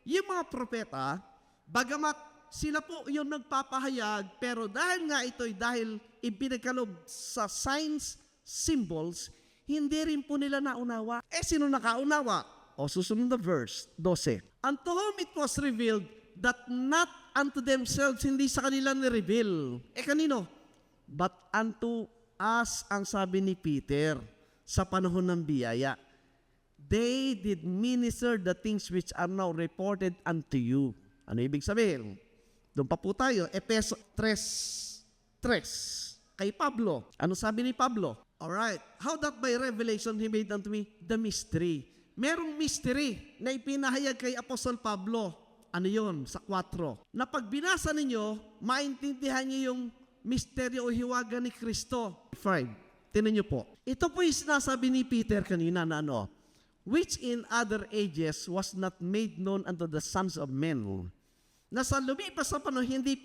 yung mga propeta, bagamat sila po yung nagpapahayag, pero dahil nga ito'y dahil ibinagkalob sa signs, symbols, hindi rin po nila naunawa. Sino nakaunawa? Susunod na verse, 12. Unto whom it was revealed that not unto themselves, hindi sa kanila ni-reveal. Kanino? But unto us, ang sabi ni Peter, sa panahon ng biyaya. They did minister the things which are now reported unto you. Ano ibig sabihin? Doon pa po tayo, Efeso 3:3. Kay Pablo. Ano sabi ni Pablo? Alright. How that by revelation he made unto me the mystery. Merong mystery na ipinahayag kay Apostol Pablo. Ano yun? Sa 4. Na pag binasa ninyo, maintindihan niyo yung misteryo o hiwaga ni Kristo. 5. Tinan niyo po. Ito po yung sinasabi ni Peter kanina na ano, which in other ages was not made known unto the sons of men. Na sa lumipas sa panahon, hindi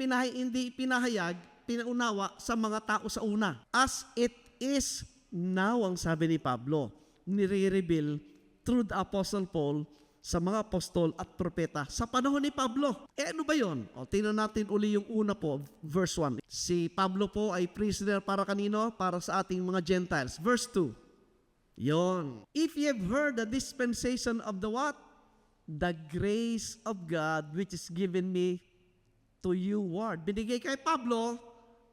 pinahayag, pinaunawa sa mga tao sa una. As it is now, ang sabi ni Pablo, nire-reveal through the Apostle Paul sa mga apostol at propeta sa panahon ni Pablo. Ano ba yun? Tingnan natin uli yung una po, verse 1. Si Pablo po ay prisoner para kanino? Para sa ating mga Gentiles. Verse 2. Yon. If ye have heard the dispensation of the what? The grace of God which is given me to you, word. Binigay kay Pablo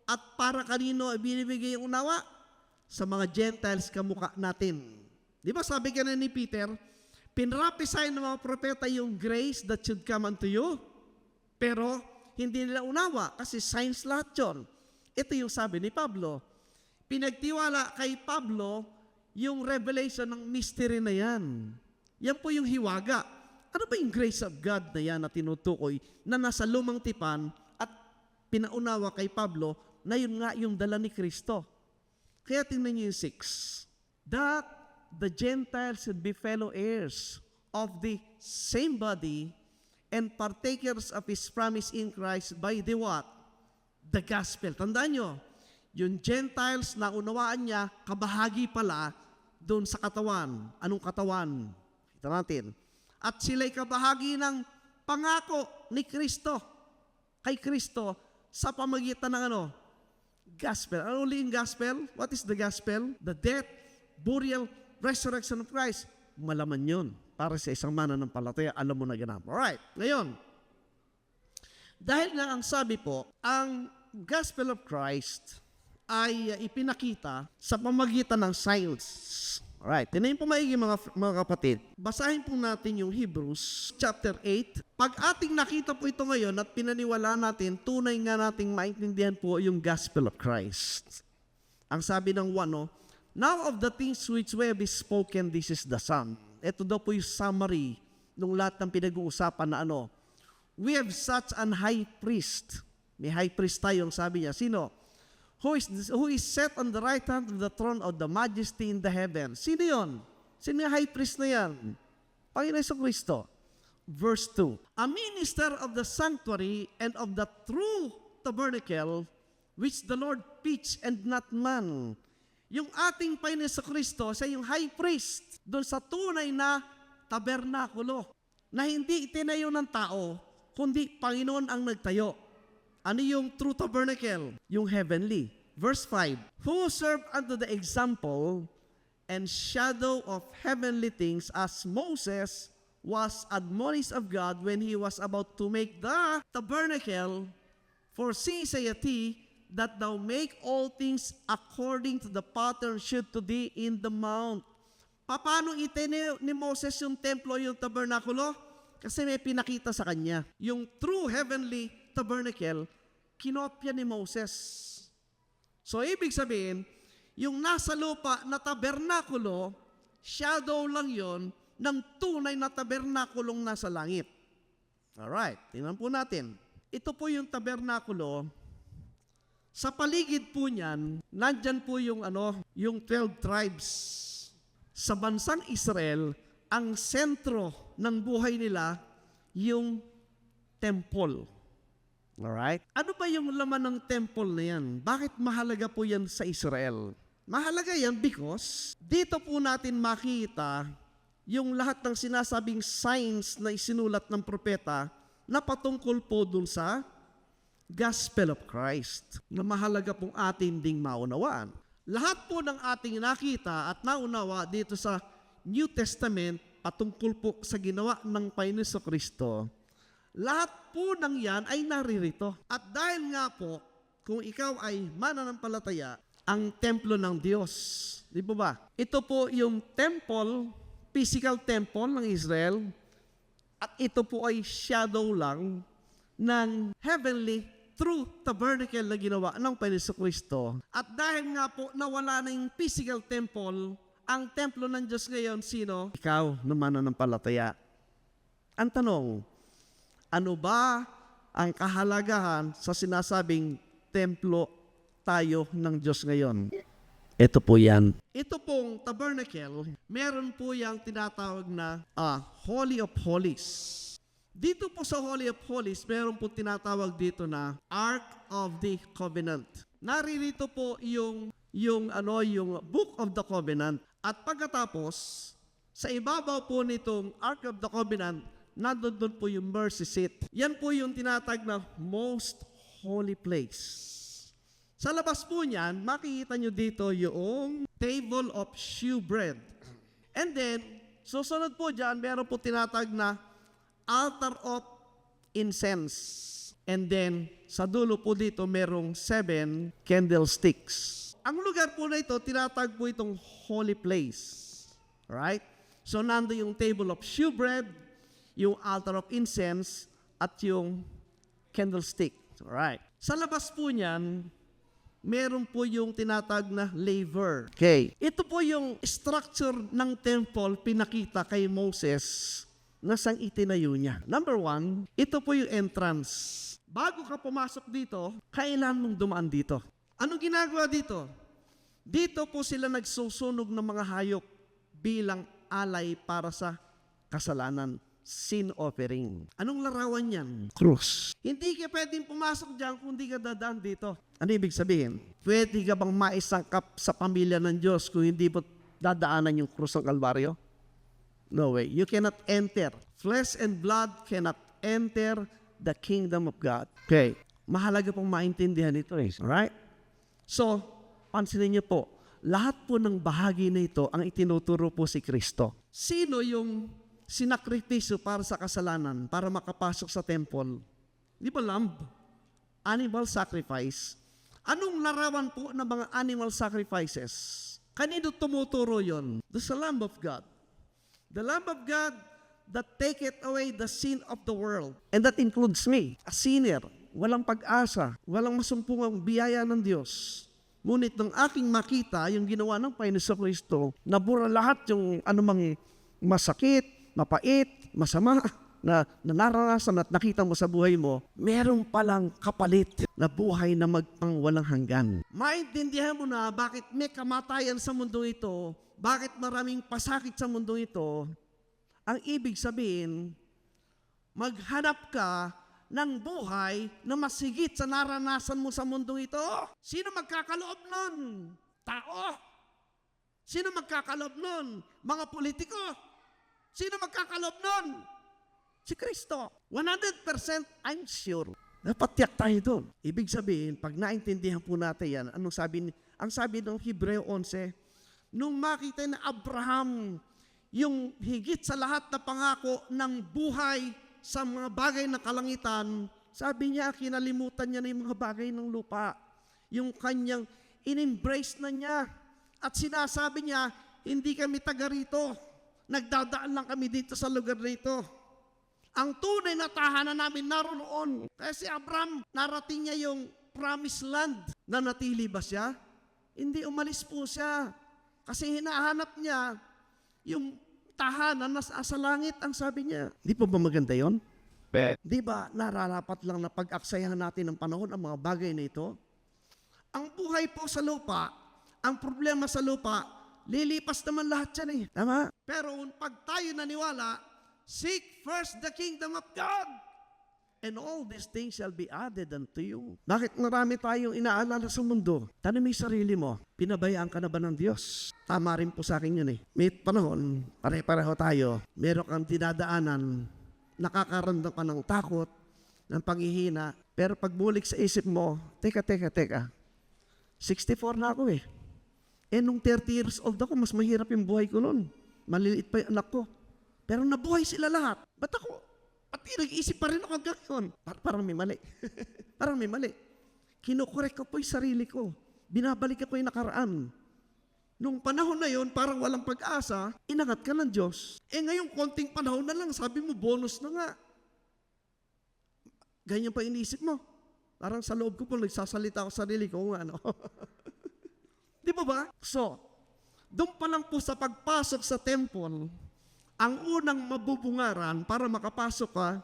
at para kanino binibigay yung unawa? Sa mga Gentiles kamukha natin. Di ba sabi ka na ni Peter, pinrapisign ng mga propeta yung grace that should come unto you, pero hindi nila unawa kasi signs lahat yun. Ito yung sabi ni Pablo. Pinagtiwala kay Pablo yung revelation ng mystery na yan. Yan po yung hiwaga. Ano ba yung grace of God na yan na tinutukoy na nasa lumang tipan at pinaunawa kay Pablo na yun nga yung dala ni Kristo? Kaya tingnan niyo yung 6. That the Gentiles should be fellow heirs of the same body and partakers of His promise in Christ by the what? The gospel. Tandaan nyo, yung Gentiles na unawaan niya, kabahagi pala doon sa katawan. Anong katawan? Kita natin. At sila'y kabahagi ng pangako ni Kristo. Kay Kristo sa pamagitan ng ano? Gospel. Ano ulit yung gospel? What is the gospel? The death, burial, resurrection of Christ. Malaman yun. Para sa isang mananampalataya, alam mo na ganap. Alright. Ngayon, dahil nga ang sabi po, ang gospel of Christ ay ipinakita sa pamagitan ng signs. Alright, tinayin po maigi mga kapatid. Basahin po natin yung Hebrews chapter 8. Pag ating nakita po ito ngayon at pinaniwala natin, tunay nga nating maintindihan po yung gospel of Christ. Ang sabi ng 1, now of the things which we have spoken, this is the sum. Ito daw po yung summary ng lahat ng pinag-uusapan na ano. We have such an high priest. May high priest tayo, ang sabi niya. Sino? who is set on the right hand of the throne of the majesty in the heavens. Sino yon? Sino yung high priest na yan? Panginoon Jesucristo. Verse 2, a minister of the sanctuary and of the true tabernacle, which the Lord pitched and not man. Yung ating Panginoon Jesucristo, siya yung high priest doon sa tunay na tabernakulo na hindi itinayo ng tao, kundi Panginoon ang nagtayo. Ano yung true tabernacle? Yung heavenly. Verse 5, who served unto the example and shadow of heavenly things, as Moses was admonished of God when he was about to make the tabernacle, for see, saith he, that thou make all things according to the pattern shewed to thee in the mount. Paano itinayo ni Moses yung templo, yung tabernakulo? Kasi may pinakita sa kanya. Yung true heavenly tabernacle, kinopya ni Moses. So, ibig sabihin, yung nasa lupa na tabernakulo, shadow lang yon ng tunay na tabernakulong nasa langit. Alright, tingnan po natin. Ito po yung tabernakulo. Sa paligid po niyan, nandyan po yung yung 12 tribes. Sa bansang Israel, ang sentro ng buhay nila, yung temple. Alright? Ano ba yung laman ng temple na yan? Bakit mahalaga po yan sa Israel? Mahalaga yan because dito po natin makita yung lahat ng sinasabing signs na isinulat ng propeta na patungkol po dun sa Gospel of Christ na mahalaga pong atin ding maunawaan. Lahat po ng ating nakita at naunawa dito sa New Testament patungkol po sa ginawa ng Panginoon Jesucristo, lahat po ng yan ay naririto. At dahil nga po, kung ikaw ay mananampalataya, ang templo ng Diyos. Di ba ba? Ito po yung temple, physical temple ng Israel, at ito po ay shadow lang ng heavenly true tabernacle na ginawa ng Panginoon Jesucristo. At dahil nga po nawala na yung physical temple, ang templo ng Diyos ngayon, sino? Ikaw na mananampalataya. Ang tanong, ano ba ang kahalagahan sa sinasabing templo tayo ng Diyos ngayon? Ito po yan. Ito pong tabernacle, meron po yung tinatawag na Holy of Holies. Dito po sa Holy of Holies, meron po tinatawag dito na Ark of the Covenant. Naririto po yung Book of the Covenant. At pagkatapos, sa ibabaw po nitong Ark of the Covenant, nandun po yung mercy seat. Yan po yung tinatawag na Most Holy Place. Sa labas po niyan, makikita nyo dito yung table of shewbread. And then, susunod po dyan, meron po tinatawag na altar of incense. And then, sa dulo po dito, merong 7 candlesticks. Ang lugar po na ito, tinatawag po itong holy place. Right? So, nando yung table of shewbread, yung altar of incense, at yung candlestick. Alright. Sa labas po niyan, meron po yung tinatawag na laver. Okay. Ito po yung structure ng temple pinakita kay Moses na sang itinayo niya. Number 1, ito po yung entrance. Bago ka pumasok dito, kailangan mong dumaan dito. Anong ginagawa dito? Dito po sila nagsusunog ng mga hayop bilang alay para sa kasalanan. Sin offering. Anong larawan yan? Krus. Hindi ka pwedeng pumasok dyan kung hindi ka dadaan dito. Ano ibig sabihin? Pwede ka bang maisangkap sa pamilya ng Diyos kung hindi mo dadaanan yung krus ng Kalbaryo? No way. You cannot enter. Flesh and blood cannot enter the kingdom of God. Okay. Mahalaga pong maintindihan ito eh. Alright? So, pansinin niyo po, lahat po ng bahagi na ito ang itinuturo po si Kristo. Sino yung sinakripisyo para sa kasalanan, para makapasok sa temple? Di ba lamb? Animal sacrifice. Anong larawan po ng mga animal sacrifices? Kanino tumuturo yon? The Lamb of God. The Lamb of God that taketh away the sin of the world. And that includes me, a sinner. Walang pag-asa, walang masumpungang biyaya ng Diyos. Ngunit nung aking makita yung ginawa ng Panginoon sa Kristo, nabura lahat yung anumang masakit, mapait, masama, na naranasan at nakita mo sa buhay mo, meron palang kapalit na buhay na magpangwalang hanggan. Maintindihan mo na bakit may kamatayan sa mundo ito, bakit maraming pasakit sa mundo ito. Ang ibig sabihin, maghanap ka ng buhay na masigit sa naranasan mo sa mundo ito. Sino magkakaloob nun? Tao. Sino magkakaloob nun? Mga politiko. Sino magkakaloob nun? Si Kristo. 100% I'm sure. Napatiyak tayo doon. Ibig sabihin, pag naintindihan po natin yan, ang sabi ng Hebreo 11, nung makita na Abraham, yung higit sa lahat na pangako ng buhay sa mga bagay na kalangitan, sabi niya, kinalimutan niya na yung mga bagay ng lupa. Yung kanyang in-embrace na niya. At sinasabi niya, hindi kami taga rito. Nagdadaan lang kami dito sa lugar na ito. Ang tunay na tahanan namin naroon. Kaya si Abraham, narating niya yung promised land. Nanatili ba siya? Hindi, umalis po siya. Kasi hinahanap niya yung tahanan na sa langit, ang sabi niya. Di pa ba maganda yun? Di ba nararapat lang na pag-aksayahan natin ng panahon ang mga bagay na ito? Ang buhay po sa lupa, ang problema sa lupa, lilipas naman lahat yan eh. Tama? Pero pag tayo naniwala, seek first the kingdom of God, and all these things shall be added unto you. Bakit marami tayong inaalala sa mundo? Tanong mo yung sarili mo, pinabayaan ka na ba ng Diyos? Tama rin po sa akin yun eh. May panahon, pare-pareho tayo, meron kang dinadaanan, nakakaramdam ka ng takot, ng panghihina, pero pagbulik sa isip mo, teka, 64 na ako eh. Nung 30 years old ako, mas mahirap yung buhay ko noon. Maliliit pa yung anak ko. Pero nabuhay sila lahat. Ba't ako? Pati nag-iisip pa rin ako hanggang yun. Parang may mali. Parang may mali. Kinukorek ko po yung sarili ko. Binabalik ko yung nakaraan. Nung panahon na yun, parang walang pag-asa, inangat ka ng Diyos. Ngayong konting panahon na lang, sabi mo, bonus na nga. Ganyan pa inisip mo. Parang sa loob ko po, nagsasalita ako sa sarili ko, ano. Di ba ba? So, doon pa lang po sa pagpasok sa temple, ang unang mabubungaran para makapasok ka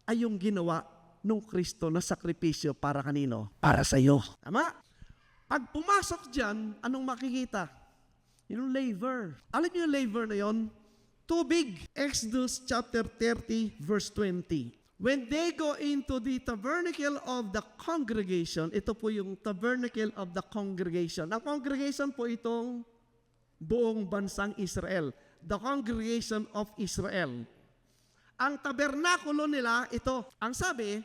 ay yung ginawa ng Kristo na sakripisyo para kanino? Para sa iyo. Tama? Pag pumasok dyan, anong makikita? Yung laver. Alam niyo yung laver na yon? Tubig. Exodus chapter 30 verse 20. When they go into the tabernacle of the congregation, ito po yung tabernacle of the congregation. Ang congregation po itong buong bansang Israel. The congregation of Israel. Ang tabernakulo nila, ito. Ang sabi,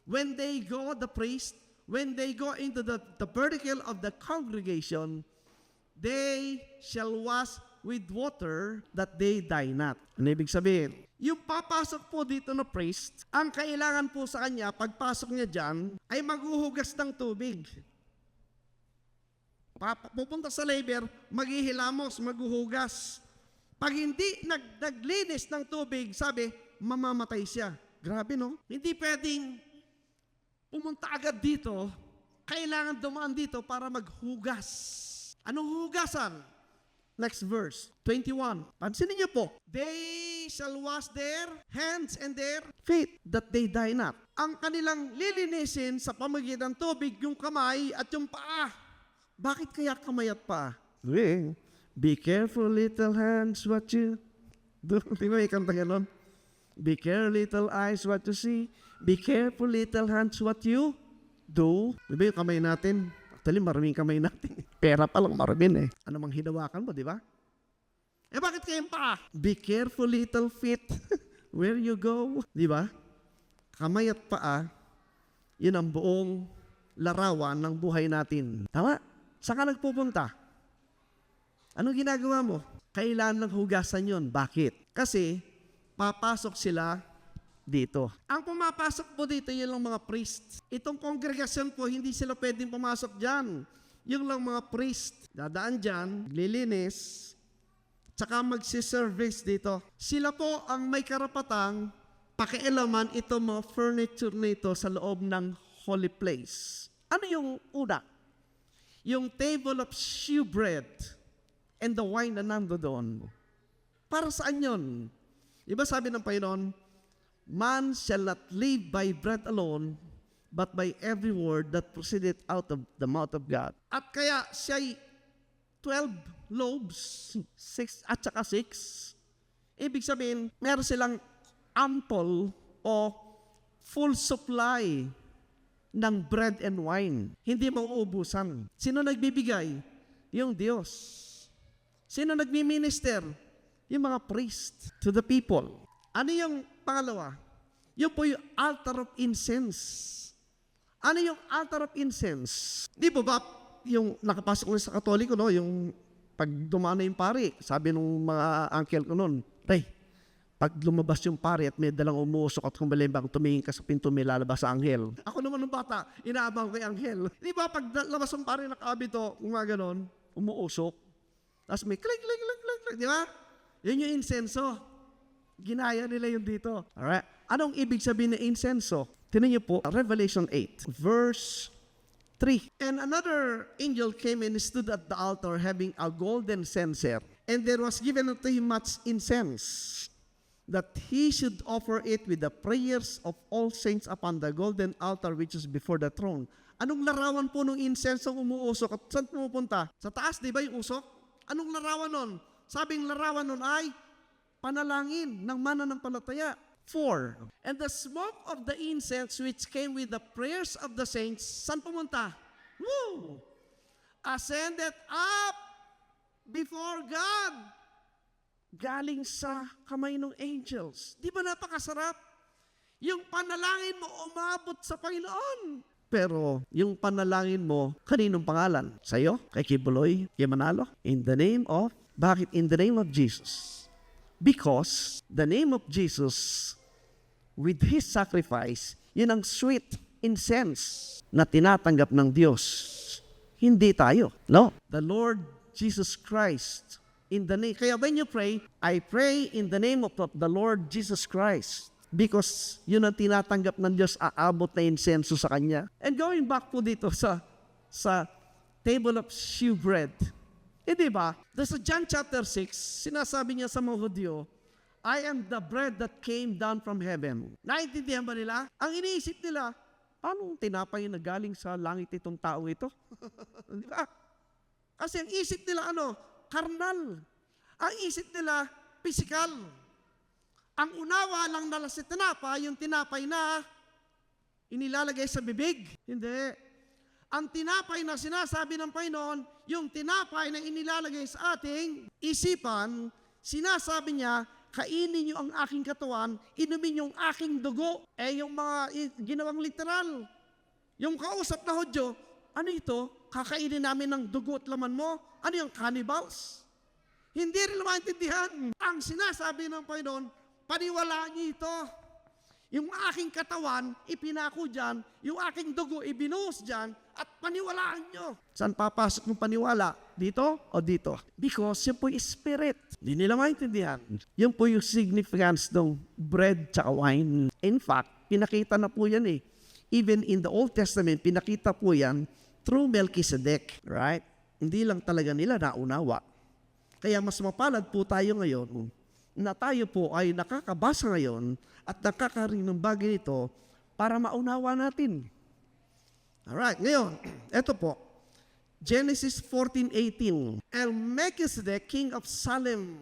when they go, the priest, when they go into the tabernacle of the congregation, they shall wash with water that they die not. Ano ibig sabihin? Yung papasok po dito na priest, ang kailangan po sa kanya, pagpasok niya dyan, ay maghuhugas ng tubig. Pupunta sa laver, maghihilamos, maghuhugas. Pag hindi naglinis ng tubig, sabi, mamamatay siya. Grabe no? Hindi pwedeng pumunta agad dito, kailangan dumaan dito para maghugas. Anong hugasan? Next verse, 21. Pansinin niyo po. They shall wash their hands and their feet that they die not. Ang kanilang lilinisin sa pamagitan ng tubig, yung kamay at yung paa. Bakit kaya kamay at paa? Be careful little hands what you do. Di ba may kanta ganon? Be careful little eyes what you see. Be careful little hands what you do. Di ba yung kamay natin? Actually, maraming kamay natin. Pera pa lang marami eh. Ano mang hinawakan mo, di ba? Bakit kayong paa? Be careful little feet where you go. Di ba? Kamay at paa, yun ang buong larawan ng buhay natin. Tama? Saan ka nagpupunta? Anong ginagawa mo? Kailangan lang hugasan yun. Bakit? Kasi, papasok sila dito. Ang pumapasok po dito, yun lang mga priests. Itong kongregasyon po, hindi sila pwedeng pumasok dyan. Yung lang mga priest, dadaan dyan, lilinis, tsaka magsiservice dito. Sila po ang may karapatang pakialaman itong mga furniture nito sa loob ng holy place. Ano yung una? Yung table of shewbread and the wine na nando doon. Para saan yun? Diba sabi ng Panginoon, Man shall not live by bread alone, but by every word that proceedeth out of the mouth of God. At kaya siya'y 12 loaves, 6 at saka 6. Ibig sabihin, meron silang ample o full supply ng bread and wine. Hindi mauubusan. Sino nagbibigay? Yung Diyos. Sino nagmi-minister? Yung mga priest to the people. Ano yung pangalawa? Yung po yung altar of incense. Ano yung altar of incense? Di ba yung nakapasok ko sa Katoliko, no? Yung pag dumana yung pari, sabi nung mga uncle ko noon, Tay, pag lumabas yung pari at may dalang umuusok at kung balimbang tumingin ka sa pinto, may lalabas sa anghel. Ako naman nung bata, inaabang ko yung anghel. Di ba pag labas yung pari, nakabito, kung mga ganon, umuusok. Tapos may klik, klik, klik, klik, klik, di ba? Yun yung insenso. Ginaya nila yun dito. Alright? Anong ibig sabihin ng insenso? Tinan niyo po, Revelation 8, verse 3. And another angel came and stood at the altar having a golden censer. And there was given unto him much incense, that he should offer it with the prayers of all saints upon the golden altar which is before the throne. Anong larawan po ng insenso umuusok? At saan pumupunta? Sa taas, di ba yung usok? Anong larawan nun? Sabing larawan nun ay panalangin ng mananampalataya. 4. And the smoke of the incense which came with the prayers of the saints, saan pumunta? Woo! Ascended up before God. Galing sa kamay ng angels. Di ba napakasarap? Yung panalangin mo umabot sa Panginoon. Pero yung panalangin mo, kaninong pangalan? Sa'yo? Kay Kibuloy? Kay Manalo? In the name of? Bakit in the name of Jesus? Because the name of Jesus, with His sacrifice, yun ang sweet incense na tinatanggap ng Diyos. Hindi tayo. No. The Lord Jesus Christ, in the name, kaya when you pray, I pray in the name of the Lord Jesus Christ. Because yun ang tinatanggap ng Diyos, aabot na insenso sa Kanya. And going back po dito sa table of shewbread, di ba? Sa John chapter 6, sinasabi niya sa mga Hudyo, I am the bread that came down from heaven. Naintindihan ba nila? Ang iniisip nila, paano tinapay na galing sa langit itong taong ito? Di ba? Kasi ang isip nila karnal. Ang isip nila, physical. Ang unawa lang nila sa tinapay, yung tinapay na inilalagay sa bibig. Hindi. Ang tinapay na sinasabi ng Panginoon, yung tinapay na inilalagay sa ating isipan, sinasabi niya, kainin niyo ang aking katawan, inumin niyo ang aking dugo. Yung mga ginawang literal. Yung kausap na Hudyo, ano ito? Kakainin namin ng dugo at laman mo? Ano yung cannibals? Hindi rin maintindihan. Ang sinasabi ng Panginoon, paniwalaan niyo ito. Yung aking katawan, ipinako dyan. Yung aking dugo, ibinuhos dyan. At paniwalaan nyo. Saan papasok yung paniwala? Dito o dito? Because yun po yung spirit. Hindi nila maintindihan. Yun po yung significance ng bread tsaka wine. In fact, pinakita na po yan eh. Even in the Old Testament, pinakita po yan through Melchizedek. Right? Hindi lang talaga nila naunawa. Kaya mas mapalad po tayo ngayon na tayo po ay nakakabasa ngayon at nakakarinig ng bagay nito para maunawa natin. Alright, ngayon, ito po. Genesis 14:18. El Melchizedek, king of Salem.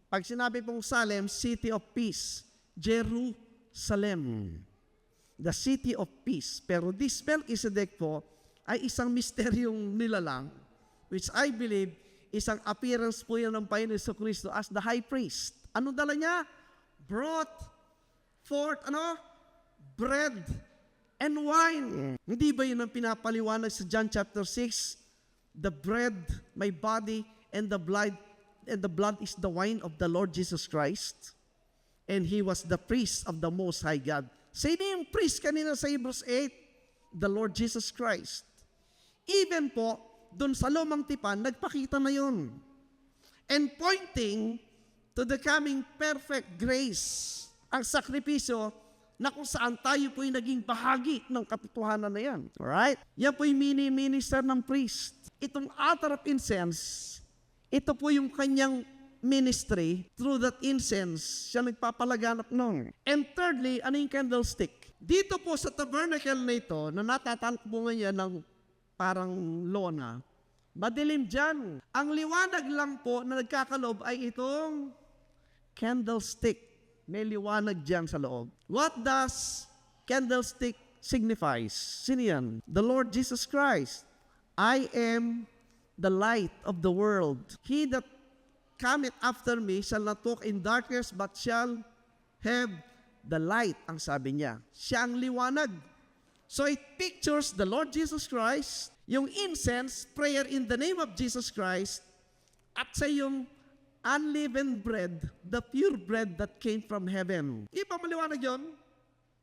Pag sinabi pong Salem, city of peace. Jerusalem. The city of peace. Pero this Melchizedek po ay isang misteryong nilalang, which I believe isang appearance po yan ng Panginoon Jesucristo as the high priest. Ano dala niya? Brought forth, bread and wine. Hindi ba yun ang pinapaliwanag sa John chapter 6? The bread, my body, and the blood is the wine of the Lord Jesus Christ. And He was the priest of the Most High God. Sino yung priest kanina sa Hebrews 8? The Lord Jesus Christ. Even po, doon sa lumang tipan, nagpakita na yun. And pointing to the coming perfect grace, ang sakripisyo na kung saan tayo po'y naging bahagi ng katotohanan na yan. Alright? Yan po'y mini-minister ng priest. Itong altar of incense, ito po yung kanyang ministry through that incense. Siya nagpapalaganap nun. And thirdly, ano yung candlestick? Dito po sa tabernacle na ito, na natatalpo niya ng parang lona, madilim dyan. Ang liwanag lang po na nagkakalob ay itong candlestick. May liwanag dyan sa loob. What does candlestick signifies? Sino yan? The Lord Jesus Christ. I am the light of the world. He that cometh after me shall not walk in darkness, but shall have the light, ang sabi niya. Siya ang liwanag. So it pictures the Lord Jesus Christ, yung incense, prayer in the name of Jesus Christ, at sa yung unleavened bread, the pure bread that came from heaven. Di ba maliwanag yun?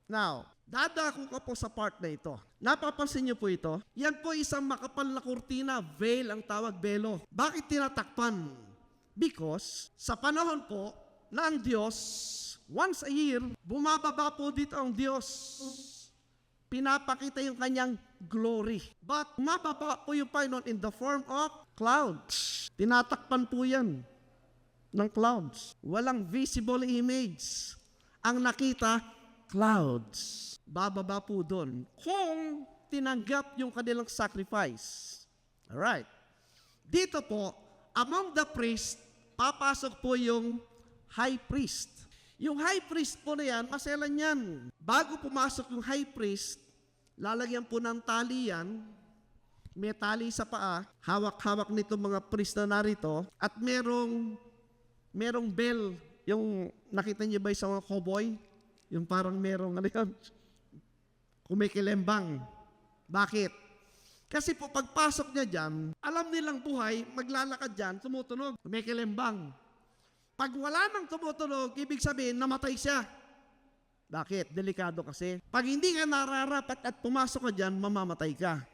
Now, dadako ka po sa part na ito. Napapansin niyo po ito? Yan po isang makapal na kurtina, veil ang tawag, belo. Bakit tinatakpan? Because sa panahon po na ang Diyos, once a year, bumababa po dito ang Diyos. Pinapakita yung kanyang glory. But mababa po yung Panginoon in the form of clouds. Tinatakpan po yan ng clouds. Walang visible image. Ang nakita, clouds. Bababa po doon. Kung tinanggap yung kanilang sacrifice. Alright. Dito po, among the priest, papasok po yung high priest. Yung high priest po na yan, maselan yan. Bago pumasok yung high priest, lalagyan po ng tali yan, may tali sa paa, hawak-hawak nito mga priest na narito, at merong bell, yung nakita niyo ba sa mga cowboy? Yung parang merong, ano yan? Kumikilembang. Bakit? Kasi po pagpasok niya dyan, alam nilang buhay, maglalakad dyan, tumutunog, kumikilembang. Pag wala nang tumutunog, ibig sabihin, namatay siya. Bakit? Delikado kasi. Pag hindi ka nararapat at pumasok ka dyan, mamamatay ka.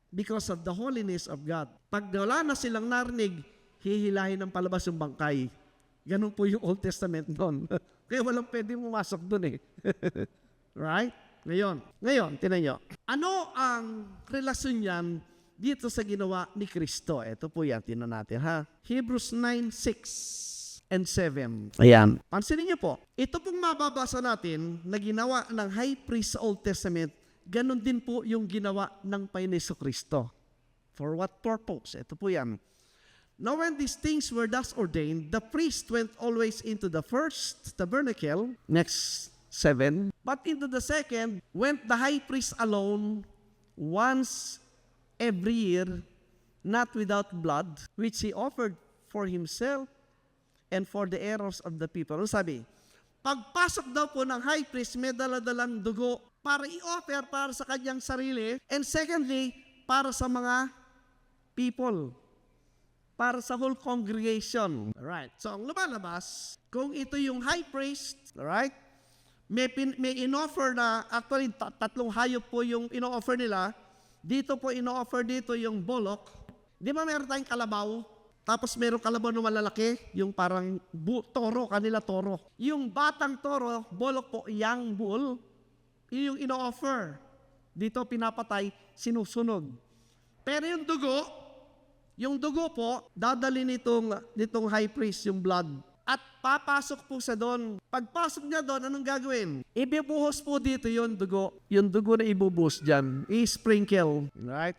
Because of the holiness of God. Pag wala na silang narinig, hihilahin ng palabas yung bangkay. Ganun po yung Old Testament doon. Kaya walang pwede pumasok doon eh. Right? Ngayon, tinan nyo. Ano ang relasyon yan dito sa ginawa ni Kristo? Ito po yan, tinan natin ha. Hebrews 9:6 and 7. Ayan. Pansinin niyo po, ito pong mababasa natin na ginawa ng high priest sa Old Testament, ganun din po yung ginawa ng Panginoon Kristo. For what purpose? Ito po yan. Now when these things were thus ordained, the priest went always into the first tabernacle, next 7, but into the second went the high priest alone once every year, not without blood, which he offered for himself and for the errors of the people. Ano sabi? Pagpasok daw po ng high priest, may daladalang dugo para i-offer para sa kanyang sarili, and secondly, para sa mga people, para sa whole congregation. Alright. So, ang lumalabas, kung ito yung high priest, alright, may in-offer na, actually, tatlong hayop po yung in-offer nila. Dito po in-offer dito yung bullock. Di ba meron tayong kalabaw? Tapos meron kalabaw na malalaki, yung parang toro, kanila toro. Yung batang toro, bullock po, young bull, yun yung in-offer. Dito pinapatay, sinusunog. Pero yung dugo po, dadali nitong high priest, yung blood. At papasok po sa doon. Pagpasok niya doon, anong gagawin? Ibibuhos po dito yung dugo. Yung dugo na ibubuhos dyan, i-sprinkle. Right?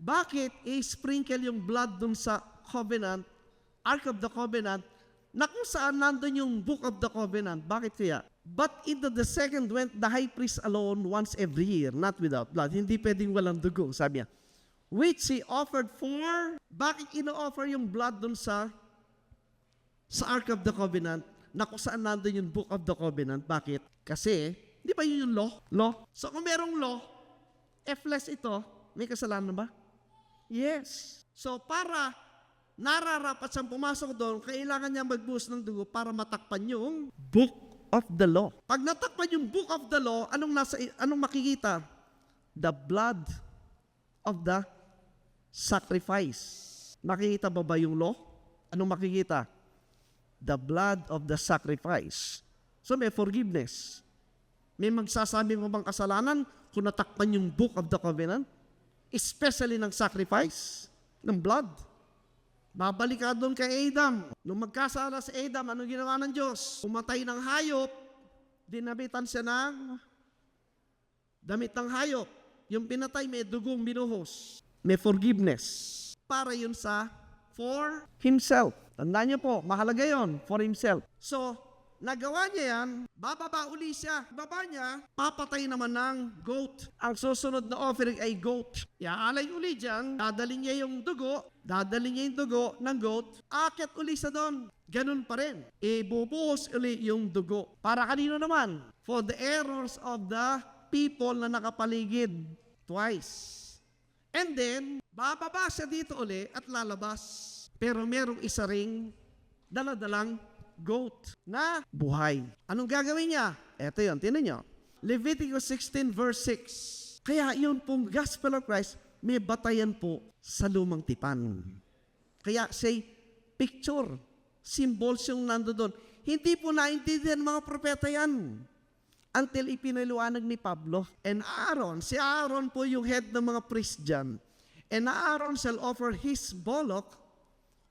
Bakit i-sprinkle yung blood doon sa covenant, Ark of the Covenant, na kung saan nandun yung Book of the Covenant? Bakit kaya? But into the second went the high priest alone once every year, not without blood. Hindi pwedeng walang dugo, sabi niya. Which he offered for, bakit ino-offer yung blood dun sa Ark of the Covenant, na kung saan nandun yung Book of the Covenant? Bakit? Kasi, di ba yun yung law? So kung merong law, F-less ito, may kasalanan ba? Yes. So para nararapat siyang pumasok doon, kailangan niya magbuhos ng dugo para matakpan yung Book of the Law. Pag natakpan yung Book of the Law, anong makikita? The blood of the sacrifice. Makikita ba yung law? Anong makikita? The blood of the sacrifice. So may forgiveness. May magsasabi mo bang kasalanan kung natakpan yung Book of the Covenant? Especially ng sacrifice, ng blood. Babalik ka doon kay Adam. Nung magkasala si Adam, anong ginawa ng Diyos? Umatay ng hayop, dinabitan siya ng damit ng hayop. Yung pinatay, may dugong binuhos. May forgiveness. Para yun sa for himself. Tandaan niyo po, mahalaga yun, for himself. So, nagawa niya yan, bababa uli siya. Baba niya, papatay naman ng goat. Ang susunod na offering ay goat. Iaalay uli dyan, dadalhin niya yung dugo ng goat, akit uli sa doon. Ganun pa rin. Ibubuhos uli yung dugo. Para kanino naman? For the errors of the people na nakapaligid. Twice. And then, bababa siya dito uli at lalabas. Pero merong isa ring daladalang goat na buhay. Anong gagawin niya? Eto yun, tinan nyo. Leviticus 16 verse 6. Kaya yun pong gospel of Christ, may batayan po sa lumang tipan. Kaya say, picture, symbols yung nando doon. Hindi po naintindihan mga propeta yan. Until ipinaliwanag ni Pablo. And Aaron, si Aaron po yung head ng mga priest dyan. And Aaron shall offer his bullock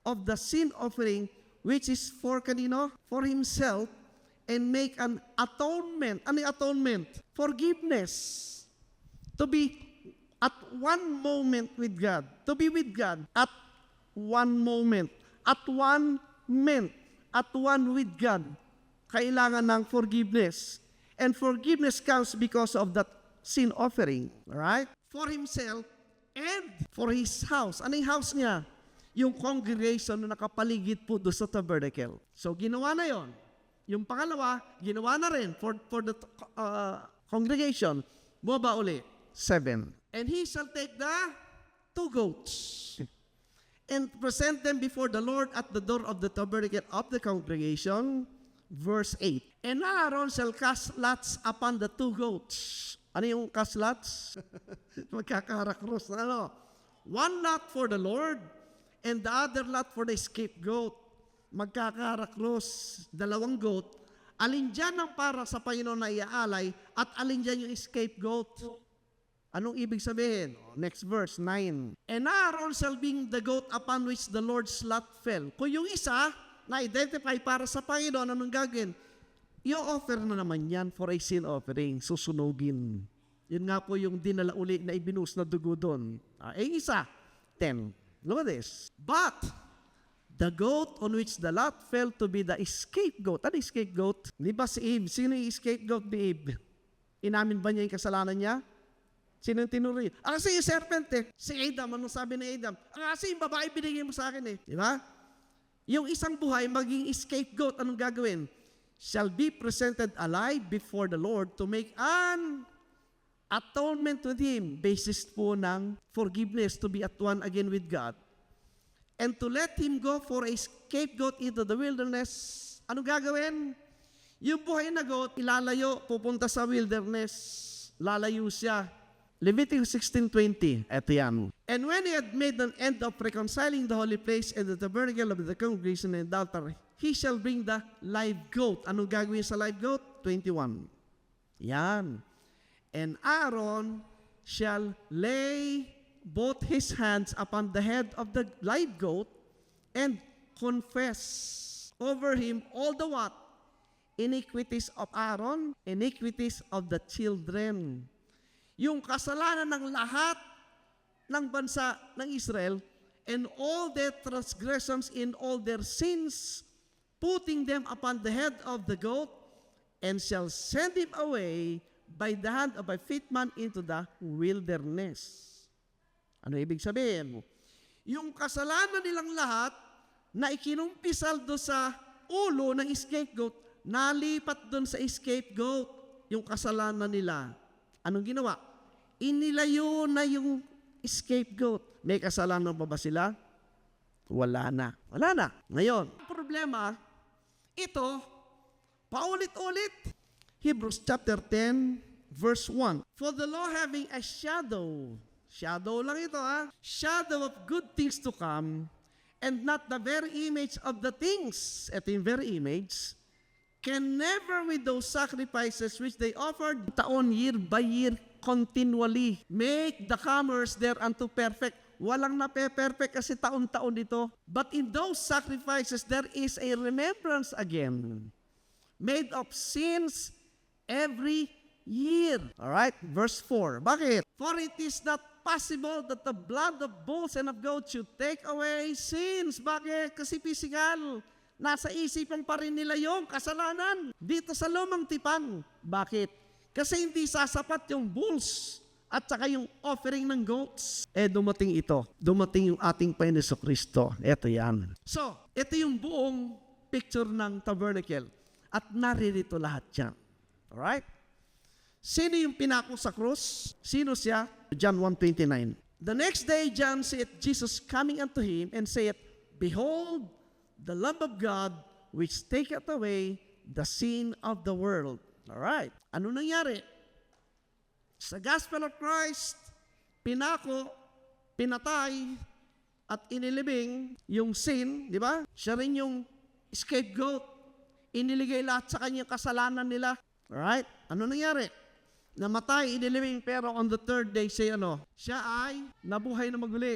of the sin offering, which is for kanino? For himself, and make an atonement. Ano yung atonement? Forgiveness. To be at one moment with God. To be with God at one moment. At one moment. At one with God. Kailangan ng forgiveness. And forgiveness comes because of that sin offering. Alright? For himself and for his house. Anong house niya? Yung congregation na nakapaligid po doon sa tabernacle. So, ginawa na yon. Yung pangalawa, ginawa na rin for the congregation. Bumaba uli. 7. And he shall take the 2 goats and present them before the Lord at the door of the tabernacle of the congregation. Verse 8. And Aaron shall cast lots upon the 2 goats. Ano yung cast lots? Magkakarakros na ano. 1 lot for the Lord and the other lot for the scapegoat. Magkakarakros, 2 goat. Alin dyan ang para sa Panginoon na iaalay at alin dyan yung scapegoat. Anong ibig sabihin? Next verse, 9. And Aaron shall bring the goat upon which the Lord's lot fell. Kung yung isa, na-identify para sa Panginoon, anong gagawin? I-offer na naman yan for a sin offering, susunugin. Yun nga po yung dinala uli na ibinus na dugo doon. Isa, 10. Look at this. But, the goat on which the lot fell to be the scapegoat. Ano yung scapegoat? Di ba si Eve? Sino yung scapegoat ni Eve? Inamin ba niya yung kasalanan niya? Sino yung tinuri? Kasi yung serpent eh. Si Adam, anong sabi ni Adam? Kasi yung babae binigay mo sa akin eh. Di ba? Yung isang buhay, maging scapegoat, anong gagawin? Shall be presented alive before the Lord to make an atonement with Him, basis po ng forgiveness, to be at one again with God. And to let Him go for a scapegoat into the wilderness. Anong gagawin? Yung buhay na goat, ilalayo, pupunta sa wilderness. Lalayo siya. Leviticus 16:20, eto yan. And when he had made an end of reconciling the holy place and the tabernacle of the congregation and the altar, he shall bring the live goat. Anong gagawin sa live goat? 21. Yan. And Aaron shall lay both his hands upon the head of the live goat and confess over him all the what? Iniquities of Aaron, iniquities of the children. Yung kasalanan ng lahat ng bansa ng Israel and all their transgressions in all their sins, putting them upon the head of the goat, and shall send him away by the hand of a fit man into the wilderness. Ano ibig sabihin? Yung kasalanan nilang lahat na ikinumpisal do sa ulo ng scapegoat, nalipat doon sa scapegoat yung kasalanan nila. Anong ginawa? Inilayo na yung scapegoat. May kasalanan pa ba sila? Wala na. Wala na. Ngayon, ang problema, ito, paulit-ulit. Hebrews chapter 10, verse 1. For the law having a shadow lang ito shadow of good things to come, and not the very image of the things, ito yung very image, can never with those sacrifices which they offered taon, year by year, continually make the comers thereunto perfect. Walang nape-perfect kasi taon-taon ito. But in those sacrifices, there is a remembrance again, made of sins every year. Alright, verse 4. Bakit? For it is not possible that the blood of bulls and of goats should take away sins. Bakit? Kasi physical. Nasa isipan pa rin nila yung kasalanan. Dito sa lumang tipan. Bakit? Kasi hindi sasapat yung bulls at saka yung offering ng goats. Dumating ito. Dumating yung ating Panginoon Jesucristo. Ito yan. So, ito yung buong picture ng tabernacle. At naririto lahat yan. Alright? Sino yung pinako sa krus? Sino siya? John 1:29. The next day, John said, Jesus coming unto him and said, Behold, the Lamb of God, which taketh away the sin of the world. Alright. Ano nangyari? Sa Gospel of Christ, pinako, pinatay, at inilibing yung sin, di ba? Siya rin yung scapegoat. Iniligay lahat sa kanyang kasalanan nila. Alright? Ano nangyari? Namatay, inilibing, pero on the third day, siya ay nabuhay na maguli.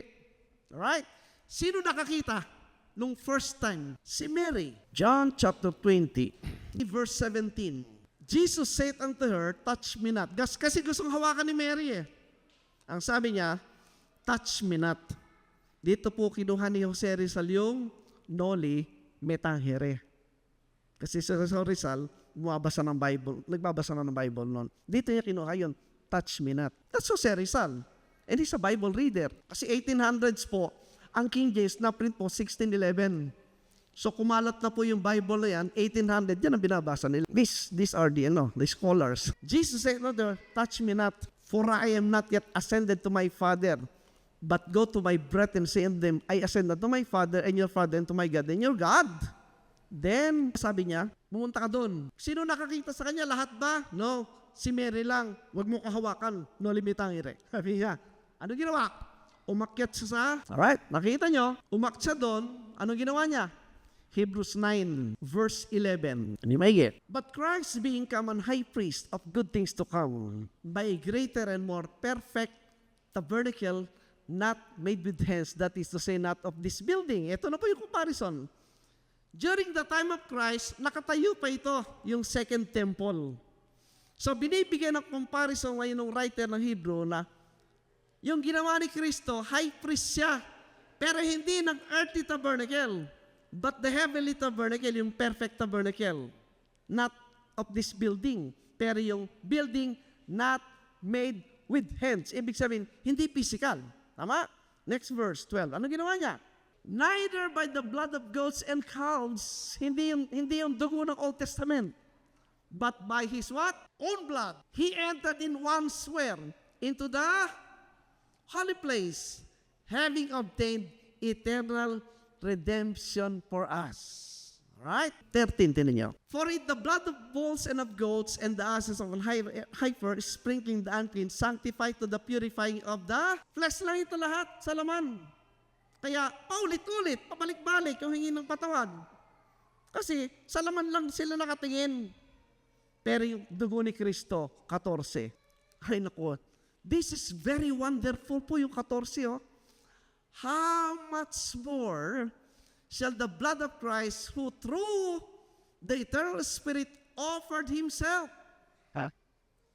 Alright? Sino nakakita nung first time? Si Mary. John chapter 20, verse 17. Jesus said unto her, touch me not. Kasi gustong hawakan ni Mary eh. Ang sabi niya, touch me not. Dito po kinuha ni Jose Rizal yung noli me tangere. Kasi sa Rizal, nagbabasa na ng Bible noon. Dito niya kinuha yun, touch me not. That's Jose Rizal. And he's a Bible reader. Kasi 1800s po, ang King James na print po 1611. So kumalat na po yung Bible na yan, 1800, yan ang binabasa nila. These are the scholars. Jesus said, touch me not, for I am not yet ascended to my Father, but go to my brethren, say unto them, I ascend unto my Father and your Father, and to my God and your God. Then, sabi niya, pumunta ka doon. Sino nakakita sa kanya? Lahat ba? No. Si Mary lang. Huwag mo kahawakan. No limitang ire. Sabi niya, ano ginawa? Umakyat siya sa... Alright, nakita nyo. Umakyat doon. Ano ginawa niya? Hebrews 9, verse 11. Ano may get? But Christ being come an high priest of good things to come, by a greater and more perfect tabernacle, not made with hands, that is to say, not of this building. Ito na po yung comparison. During the time of Christ, nakatayo pa ito, yung second temple. So, binibigyan ng comparison ngayon ng writer ng Hebrew na yung ginawa ni Kristo, high priest siya, pero hindi ng earthly tabernacle, but the heavenly tabernacle, yung perfect tabernacle, not of this building, pero yung building not made with hands. Ibig sabihin, hindi physical. Tama? Next verse, 12. Ano ginawa niya? Neither by the blood of goats and calves, hindi yung dugo ng Old Testament, but by His what? Own blood. He entered in one swear into the holy place, having obtained eternal redemption for us. Alright? 13, tinan niyo. For it the blood of bulls and of goats and the ashes of an heifer, sprinkling the unclean, sanctified to the purifying of the flesh. Lang ito lahat sa laman. Kaya paulit-ulit, pabalik-balik yung hingi ng patawad. Kasi sa laman lang sila nakatingin. Pero yung dugo ni Kristo, 14. Ay naku, this is very wonderful po yung 14. Oh. How much more shall the blood of Christ, who through the eternal Spirit offered Himself.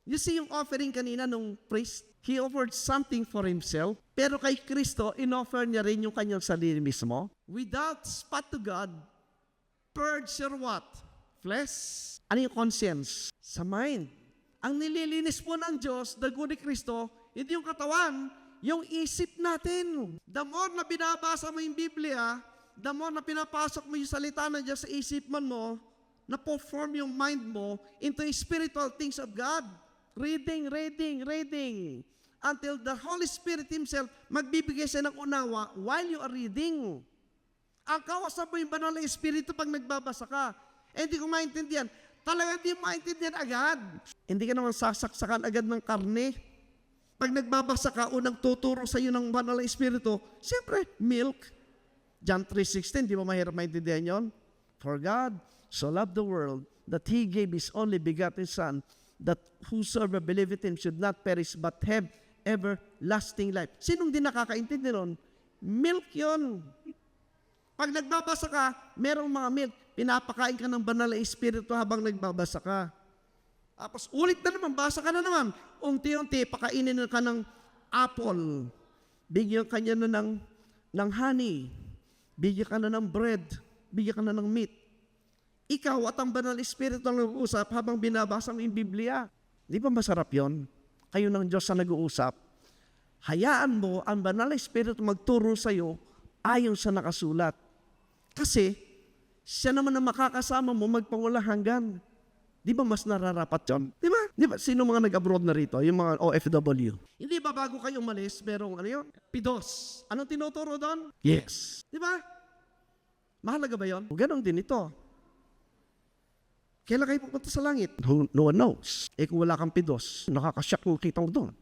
You see yung offering kanina nung priest, he offered something for himself, pero kay Kristo, inoffer niya rin yung kanyang sarili mismo. Without spot to God, purge your what? Flesh. Ano yung conscience? Sa mind. Ang nililinis po ng Diyos, dugo ni Kristo, hindi yung katawan, yung isip natin. The more na binabasa mo yung Biblia, the more na pinapasok mo yung salita ng Diyos sa isipan mo, na-perform yung mind mo into spiritual things of God. Reading, until the Holy Spirit Himself magbibigay siya ng unawa while you are reading. Ang kausap mo yung banal na Espiritu pag nagbabasa ka. Hindi ko maintindihan. Talaga hindi maintindihan agad. Hindi ka naman sasaksakan agad ng karne. Pag nagbabasa ka, unang tuturo sa iyo ng banal na Espiritu, siyempre, milk. John 3:16, di ba mahirap maintindihan yon? For God so loved the world that He gave His only begotten Son, that whosoever believeth in Him should not perish but have everlasting life. Sinong di nakakaintindi nun? Milk yun. Pag nagbabasa ka, merong mga milk. Pinapakain ka ng banal na espiritu habang nagbabasa ka. Tapos ulit na naman, basa ka na naman. Unti-unti, pakainin ka ng apple. Bigyan ka niya na ng honey. Bigyan ka na ng bread. Bigyan ka na ng meat. Ikaw at ang banal na espiritu ang nag-uusap habang binabasa mo yung Biblia. Di ba masarap yon? Kayo ng Diyos na nag-uusap. Hayaan mo ang banal na espiritu magturo sa iyo ayon sa nakasulat. Kasi, siya naman na makakasama mo magpawalang hanggan. Di ba mas nararapat yun? Di ba? Di ba? Sino mga nag-abroad na rito? Yung mga OFW. Hindi ba bago kayo umalis, merong ano yun? Pidos. Anong tinuturo doon? Yes. Di ba? Mahalaga ba yun? Ganon din ito. Kailan kayo pupunta sa langit? No one knows. Eh kung wala kang pidos, nakakasyak kung kita mo doon.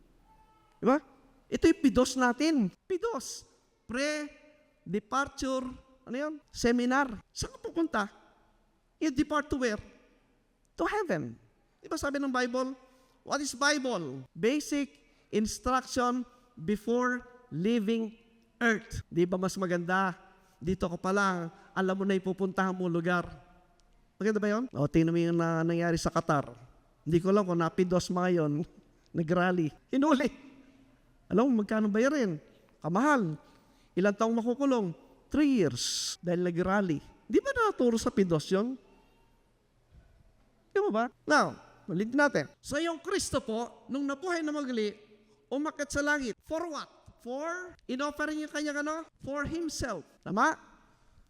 Di ba? Ito yung pidos natin. Pidos. Pre-departure, ano yun? Seminar. Saan ka pupunta? You depart to where? To heaven. Di ba sabi ng Bible? What is Bible? Basic instruction before leaving earth. Di ba mas maganda? Dito ko pa lang, alam mo na ipupuntahan mo lugar. Maganda ba yun? O, tingnan mo yung nangyari sa Qatar. Hindi ko lang kung napidos mga yun, nag-rally. Hinuli. Alam mo, magkano bayarin? Kamahal. Ilang taong makukulong? 3 years. Dahil nag-rally. Di ba naturo sa pidos yun? Di ba? Now, ulit natin. So yung Kristo po, nung nabuhay na magali, umakyat sa langit. For what? For, in-offering yung kanyang ano? For Himself. Tama?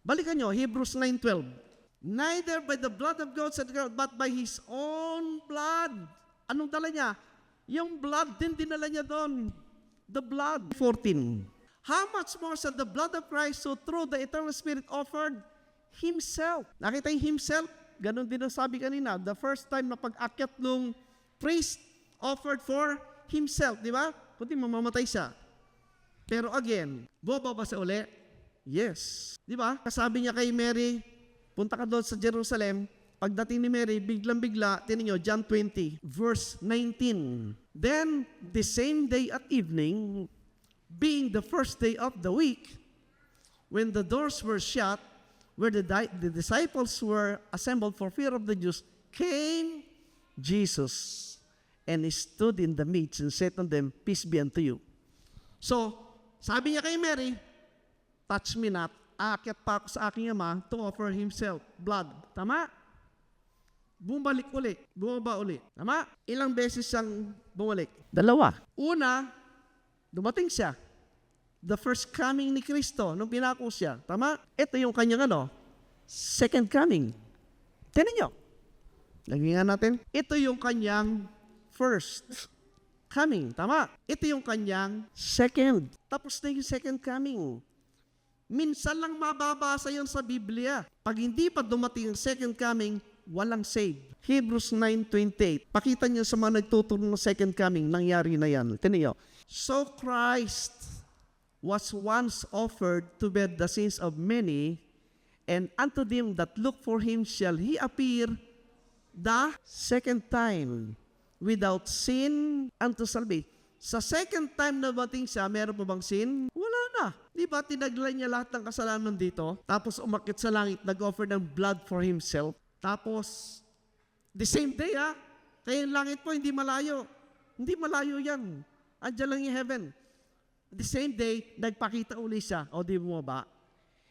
Balikan nyo, Hebrews 9:12. Neither by the blood of goats and girls, but by His own blood. Anong dala niya? Yung blood din dinala niya doon. The blood. 14. How much more shall the blood of Christ, who through the eternal Spirit offered Himself. Nakita yung Himself? Ganon din ang sabi kanina. The first time na pag-akyat nung priest offered for himself. Di ba? Kundi mamamatay siya. Pero again, bababa sa uli? Yes. Di ba? Kasabi niya kay Mary, punta ka doon sa Jerusalem. Pagdating ni Mary, biglang-bigla, tinan nyo, John 20, verse 19. Then, the same day at evening, being the first day of the week, when the doors were shut, where the disciples were assembled for fear of the Jews, came Jesus, and He stood in the midst and said unto them, peace be unto you. So, sabi niya kay Mary, touch me not, aakyat pa ako sa aking ama to offer Himself, blood. Tama? Bumalik uli, bumaba uli. Tama? Ilang beses siyang bumalik? 2. Una, dumating siya. The first coming ni Kristo, nung pinako siya. Tama? Ito yung kanyang second coming. Tinan nyo. Lagyan natin. Ito yung kanyang first coming. Tama? Ito yung kanyang second. Tapos na yung second coming. Minsan lang mababasa yun sa Biblia. Pag hindi pa dumating yung second coming, walang save. Hebrews 9:28. Pakita niyo sa mga nagtuturo ng second coming, nangyari na yan. Tinan nyo. So Christ was once offered to bear the sins of many, and unto them that look for Him shall He appear the second time, without sin unto salvation. Sa second time na bating siya, meron pa bang sin? Wala na. Di ba, tinaglan niya lahat ng kasalanan dito, tapos umakyat sa langit, nag-offer ng blood for Himself, tapos, the same day kaya yung langit po, hindi malayo. Hindi malayo yan. Andiyan lang yung heaven. The same day, nagpakita uli siya. O di mo ba?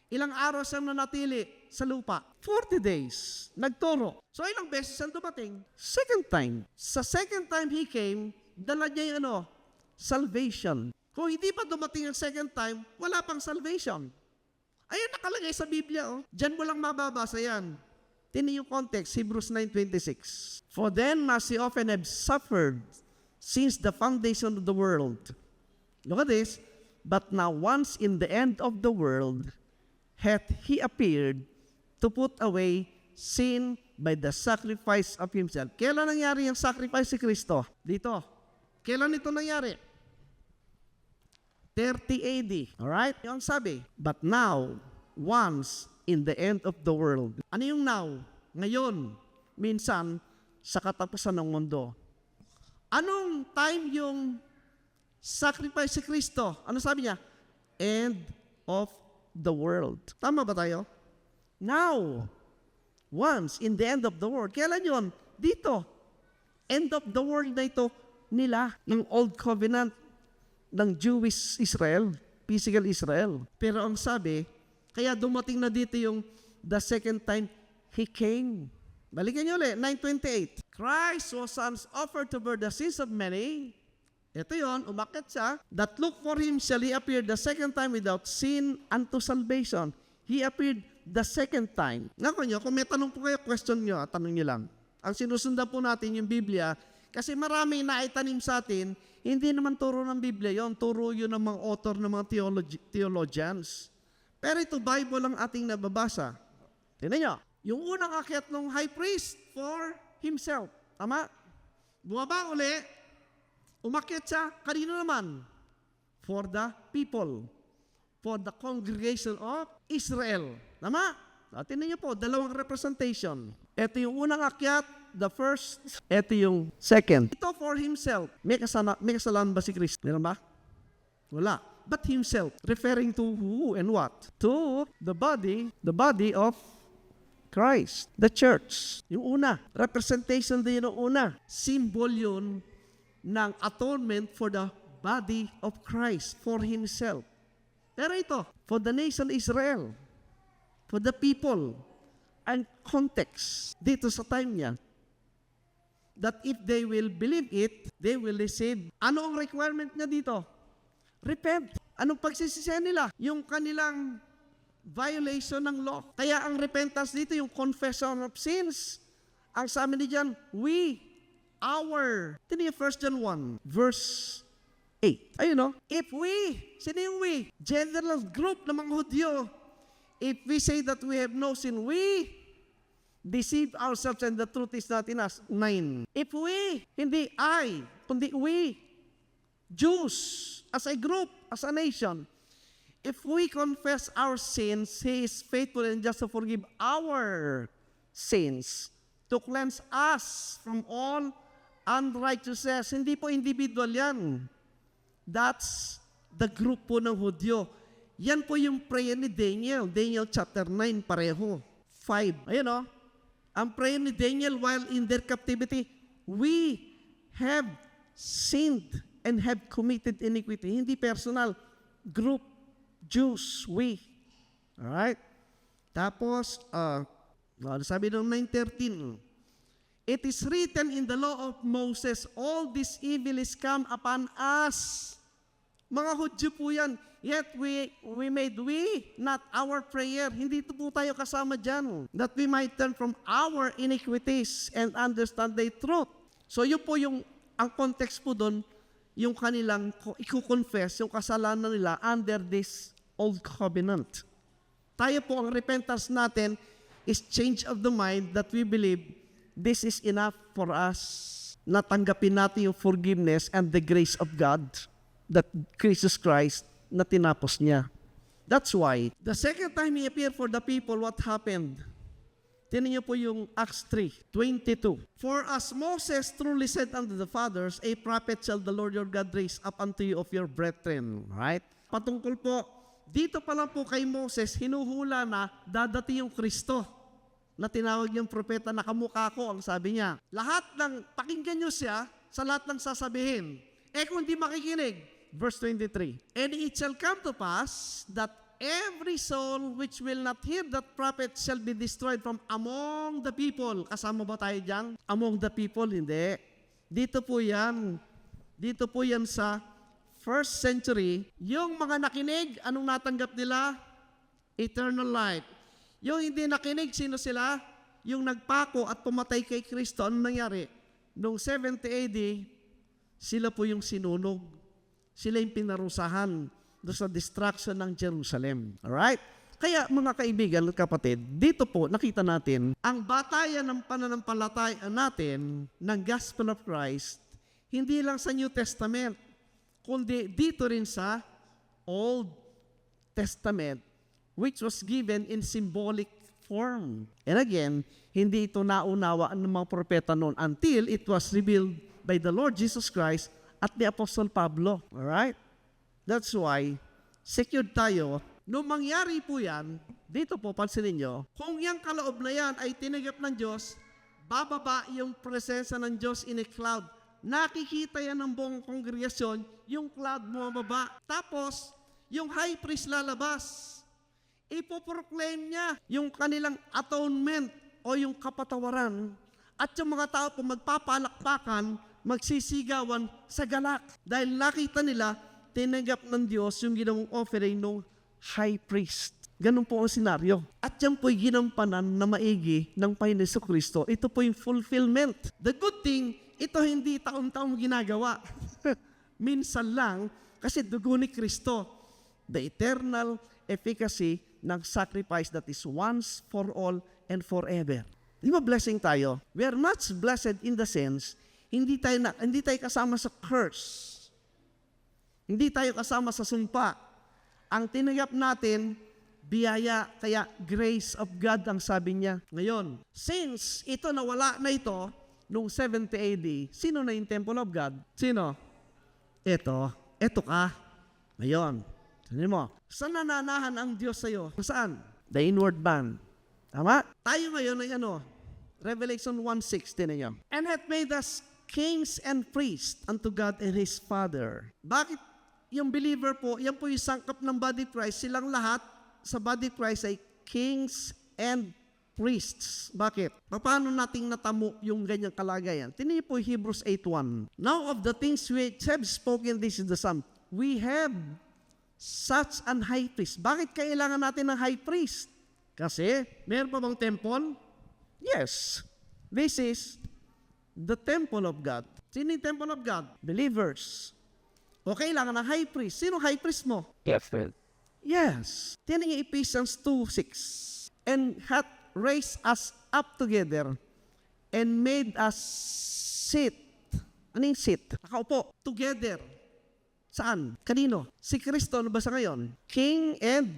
Ilang araw siyang nanatili sa lupa? 40 days. Nagturo. So ilang beses siyang dumating? Second time. Sa second time He came, dala niya yung salvation. Kung hindi pa dumating ang second time, wala pang salvation. Ayan nakalagay sa Biblia. Diyan mo lang mababasa yan. Tinan yung context, Hebrews 9:26. For then must He often have suffered since the foundation of the world. Look at this. But now once in the end of the world, hath He appeared to put away sin by the sacrifice of Himself. Kailan nangyari yung sacrifice si Kristo? Dito. Kailan ito nangyari? 30 AD. Alright? Yung sabi. But now, once in the end of the world. Ano yung now? Ngayon. Minsan, sa katapusan ng mundo. Anong time yung sacrifice si Kristo. Ano sabi niya? End of the world. Tama ba tayo? Now, once in the end of the world. Kailan yun? Dito. End of the world na ito nila, ng Old Covenant ng Jewish Israel, physical Israel. Pero ang sabi, kaya dumating na dito yung the second time He came. Balikan nyo ulit, 9:28. Christ was once offered to bear the sins of many. Ito yon, umakyat siya. That look for Him shall He appear the second time without sin unto salvation. He appeared the second time. Ngayon nyo, kung may tanong po kayo, question nyo, tanong nyo lang. Ang sinusundan po natin yung Biblia, kasi marami na itanim sa atin, hindi naman turo ng Biblia yon, turo yun ng mga author ng mga theologians. Pero ito, Bible ang ating nababasa. Tingnan nyo, yung unang akyat ng high priest for himself. Tama? Bumaba uli, umakyat siya, kanino naman? For the people. For the congregation of Israel. Tama? Tingnan nyo po, dalawang representation. Ito yung unang akyat, the first. Ito yung second. Ito for himself. May kasalanan ba si Kristo? Meron ba? Wala. But himself. Referring to who and what? To the body of Christ. The church. Yung una. Representation din yung una. Symbol yun ng atonement for the body of Christ. For himself. Pero ito, for the nation Israel. For the people. And context dito sa time niya, that if they will believe it, they will receive. Ano ang requirement niya dito? Repent. Anong pagsisisihan nila? Yung kanilang violation ng law. Kaya ang repentance dito, yung confession of sins. Ang sabi ni John, ito yung 1 John 1, verse 8. Ayun no? If we, sino yung we? General group ng mga Hudyo. If we say that we have no sin, we deceive ourselves and the truth is not in us. 9. If we, hindi I, kundi we, Jews, as a group, as a nation, if we confess our sins, He is faithful and just to forgive our sins, to cleanse us from all unrighteousness. Hindi po individual yan. That's the group po ng Hudyo. Yan po yung prayer ni Daniel. Daniel chapter 9, pareho. 5. Ayun o. Ang prayer ni Daniel while in their captivity, we have sinned and have committed iniquity. Hindi personal. Group. Jews. We. Alright? Tapos, sabi ng 9:13, it is written in the law of Moses, all this evil is come upon us. Mga Hudyo po yan. Yet we not our prayer. Hindi po tayo kasama dyan. That we might turn from our iniquities and understand the truth. So yun po ang context po doon, yung kanilang i-confess, yung kasalanan nila under this old covenant. Tayo po, ang repentance natin is change of the mind that we believe this is enough for us. Natanggapin natin yung forgiveness and the grace of God that Jesus Christ na tinapos niya. That's why, the second time He appeared for the people, what happened? Tinan niyo po yung Acts 3:22. For as Moses truly said unto the fathers, a prophet shall the Lord your God raise up unto you of your brethren. Right? Patungkol po, dito pa lang po kay Moses, hinuhula na dadating yung Kristo na tinawag niyang propeta na kamukha ko, ang sabi niya. Lahat ng, pakinggan niyo siya sa lahat ng sasabihin. Kung di makikinig, verse 23, and it shall come to pass that every soul which will not hear that prophet shall be destroyed from among the people. Kasama ba tayo dyan? Among the people? Hindi. Dito po yan. Dito po yan sa first century. Yung mga nakinig, anong natanggap nila? Eternal life. Yung hindi nakinig, sino sila? Yung nagpako at pumatay kay Kristo. Anong nangyari? Noong 70 AD, sila po yung sinunog. Sila yung pinarusahan doon sa destruction ng Jerusalem. Alright? Kaya mga kaibigan at kapatid, dito po nakita natin ang batayan ng pananampalataya natin ng Gospel of Christ, hindi lang sa New Testament, kundi dito rin sa Old Testament, which was given in symbolic form. And again, hindi ito naunawaan ng mga propeta noon until it was revealed by the Lord Jesus Christ at ni Apostol Pablo. Alright? That's why, secured tayo. Nung mangyari po yan, dito po, pansinin nyo, kung yung kaloob na yan ay tinanggap ng Diyos, bababa yung presensya ng Diyos in a cloud. Nakikita yan ng buong kongregasyon, yung cloud bumababa. Tapos, yung high priest lalabas. Ipoproclaim niya yung kanilang atonement o yung kapatawaran. At yung mga tao po magpapalakpakan, magsisigawan sa galak. Dahil nakita nila, tinanggap ng Diyos yung ginawang offering ng high priest. Ganun po ang senaryo. At yan po'y ginampanan na maigi ng Panginoon Jesucristo. Ito po yung fulfillment. The good thing, ito hindi taon-taong ginagawa. Minsan lang, kasi dugo ni Kristo. The eternal efficacy ng sacrifice that is once for all and forever. Di ba blessing tayo? We are much blessed in the sense, hindi tayo kasama sa curse. Hindi tayo kasama sa sumpa. Ang tinanggap natin, biyaya, kaya grace of God ang sabi niya. Ngayon, since ito nawala na ito, noong 70 AD, sino na yung temple of God? Sino? Ito ka. Ngayon, sabi mo, saan nananahan ang Diyos sa'yo? Saan? The inward man. Tama? Tayo ngayon ay Revelation 1:16 na yan. And hath made us kings and priests unto God and His Father. Bakit yung believer po, yan po yung sangkap ng body Christ, silang lahat sa body Christ ay kings and priests. Bakit? Paano nating natamo yung ganyang kalagayan? Tingnan po Hebrews 8:1. Now of the things which have spoken, this is the sum. We have such an high priest. Bakit kailangan natin ng high priest? Kasi, meron pa bang temple? Yes. This is the temple of God. Sino yung temple of God? Believers. O kailangan ng high priest. Sino high priest mo? Yes. Tinan yung Ephesians 2:6. And hath raised us up together and made us sit. Ano yung sit? Nakaupo. Together. Saan? Kanino? Si Kristo, ano ba sa ngayon? King and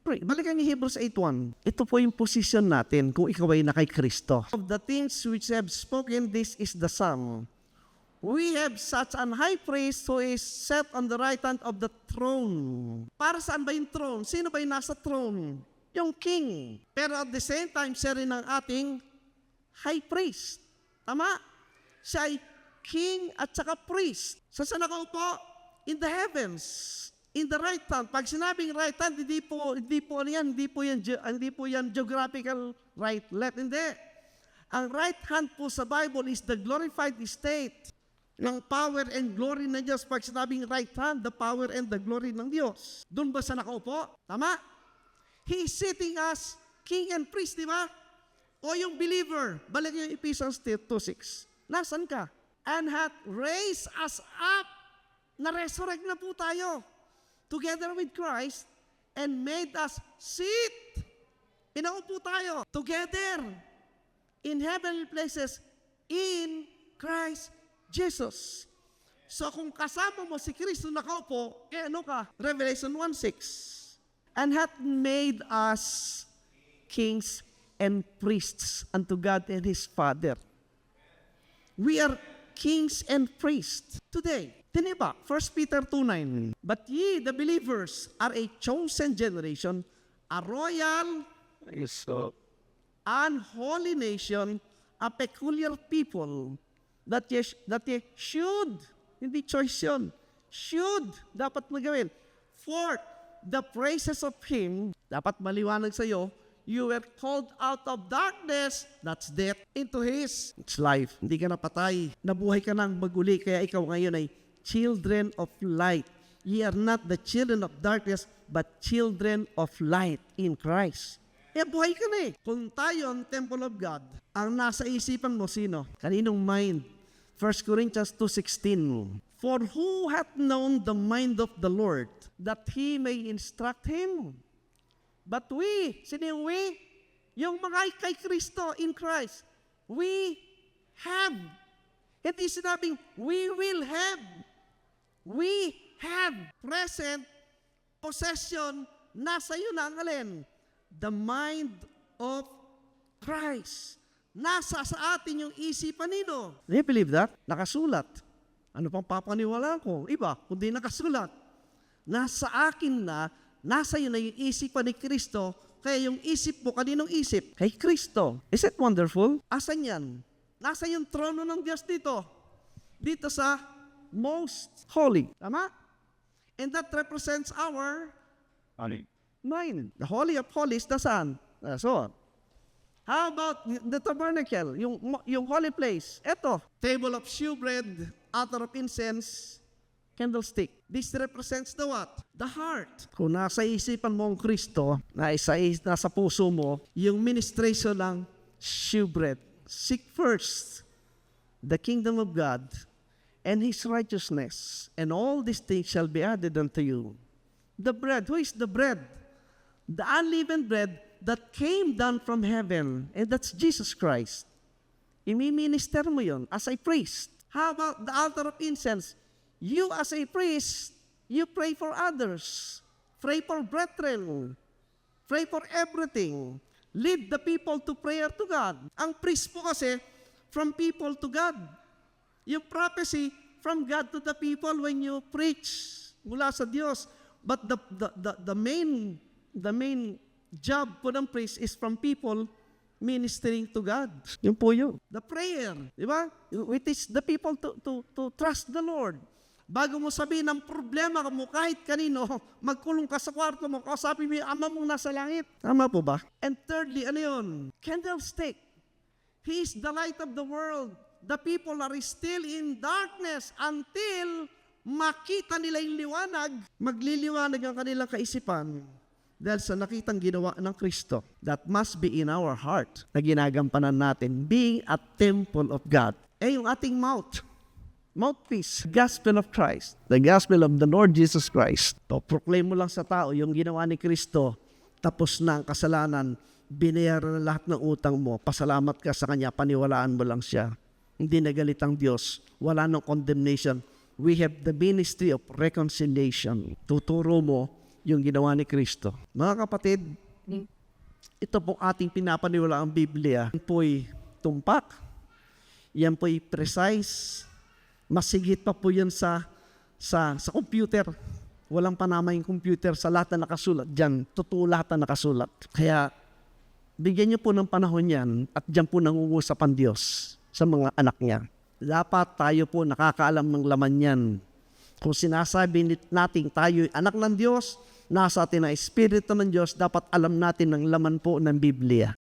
priest. Balikan yung Hebrews 8:1. Ito po yung position natin kung ikaw ay na kay Kristo. Of the things which have spoken, this is the sum. We have such an high priest who is set on the right hand of the throne. Para saan ba yung throne? Sino ba yung nasa throne? Yung king. Pero at the same time, siya rin ang ating high priest. Tama? Siya ay king at saka priest. Saan nakaupo? In the heavens, in the right hand. Pag sinabing right hand, hindi po yan geographical right, left. Hindi. Ang right hand po sa Bible is the glorified state ng power and glory ng Diyos. Pag sinabing right hand, the power and the glory ng Diyos. Doon ba sa nakaupo? Tama? He is sitting as king and priest, di ba? O yung believer, balik yung Ephesians 2:6. Nasaan ka? And hath raised us up. Na-resurrect na po tayo together with Christ and made us sit. Pinaupo tayo together in heavenly places in Christ Jesus. So kung kasama mo si Kristo nakaupo, ano ka? Revelation 1:6. And hath made us kings and priests unto God and His Father. We are kings and priests today. Tiniba, 1 Peter 2:9. But ye, the believers, are a chosen generation, a royal, unholy nation, a peculiar people, that ye should, hindi choice yun, should, dapat magawin. Fourth, the praises of Him, dapat maliwanag sa iyo, you were called out of darkness, that's death, into His, it's life. Hindi ka napatay, nabuhay ka nang maguli, kaya ikaw ngayon ay children of light. Ye are not the children of darkness, but children of light in Christ. Eh, buhay ka na eh. Kung tayo ang temple of God, ang nasa isipan mo, sino? Kaninong mind? 1 Corinthians 2:16. For who hath known the mind of the Lord, that He may instruct Him? But we, sino yung we? Yung mga kay Kristo in Christ. We have. Hindi sinabing, we will have. We have present possession, nasa iyo na ang alin? The mind of Christ. Nasa sa atin yung isipan nino. Do you believe that? Nakasulat. Ano pang papaniwalaan ko? Iba, kundi nakasulat. Nasa akin na, nasa iyo na yung isipan ni Kristo, kaya yung isip mo, kaninong isip? Kay Kristo. Is it wonderful? Asan yan? Nasa yung trono ng Diyos dito. Dito sa most holy. Tama? And that represents our mind. The Holy of Holies, nasaan? So, how about the tabernacle, yung holy place? Ito, table of shewbread, altar of incense, candlestick. This represents the what? The heart. Kung nasa isipan mo ang Kristo, nasa puso mo, yung ministration ng shewbread. Seek first the kingdom of God and His righteousness, and all these things shall be added unto you. The bread, who is the bread? The unleavened bread that came down from heaven, and that's Jesus Christ. Imi-minister mo yun as a priest. How about the altar of incense? You as a priest, you pray for others. Pray for brethren. Pray for everything. Lead the people to prayer to God. Ang priest po kasi, from people to God. Yung prophecy, from God to the people when you preach mula sa Diyos. But the main job po ng priest is from people ministering to God. Yun po yun. The prayer, di ba? We teach the people to trust the Lord. Bago mo sabihin ng problema mo kahit kanino, magkulong ka sa kwarto mo, kausapin mo yung ama mong nasa langit. Tama po ba? And thirdly, ano yun? Candlestick. He is the light of the world. The people are still in darkness until makita nila yung liwanag. Magliliwanag ang kanilang kaisipan dahil sa nakitang ginawa ng Kristo. That must be in our heart na ginagampanan natin, being a temple of God. Yung ating mouthpiece, gospel of Christ, the gospel of the Lord Jesus Christ. To proclaim mo lang sa tao yung ginawa ni Kristo, tapos na ang kasalanan, binayaran na lahat ng utang mo, pasalamat ka sa Kanya, paniwalaan mo lang siya. Hindi nagalit ang Diyos, wala nang condemnation. We have the ministry of reconciliation. Tuturo mo yung ginawa ni Kristo. Mga kapatid, ito po ating pinapaniwala ang Biblia. Yan po'y tumpak, yan po'y precise, masigit pa po yan sa computer. Walang panama yung computer sa lahat na nakasulat dyan. Totoo lahat na nakasulat. Kaya, bigyan niyo po ng panahon yan at dyan po nangungusap ang Diyos sa mga anak niya. Dapat tayo po nakakaalam ng laman yan. Kung sinasabi natin tayo anak ng Diyos, nasa atin na Espiritu ng Diyos, dapat alam natin ng laman po ng Biblia.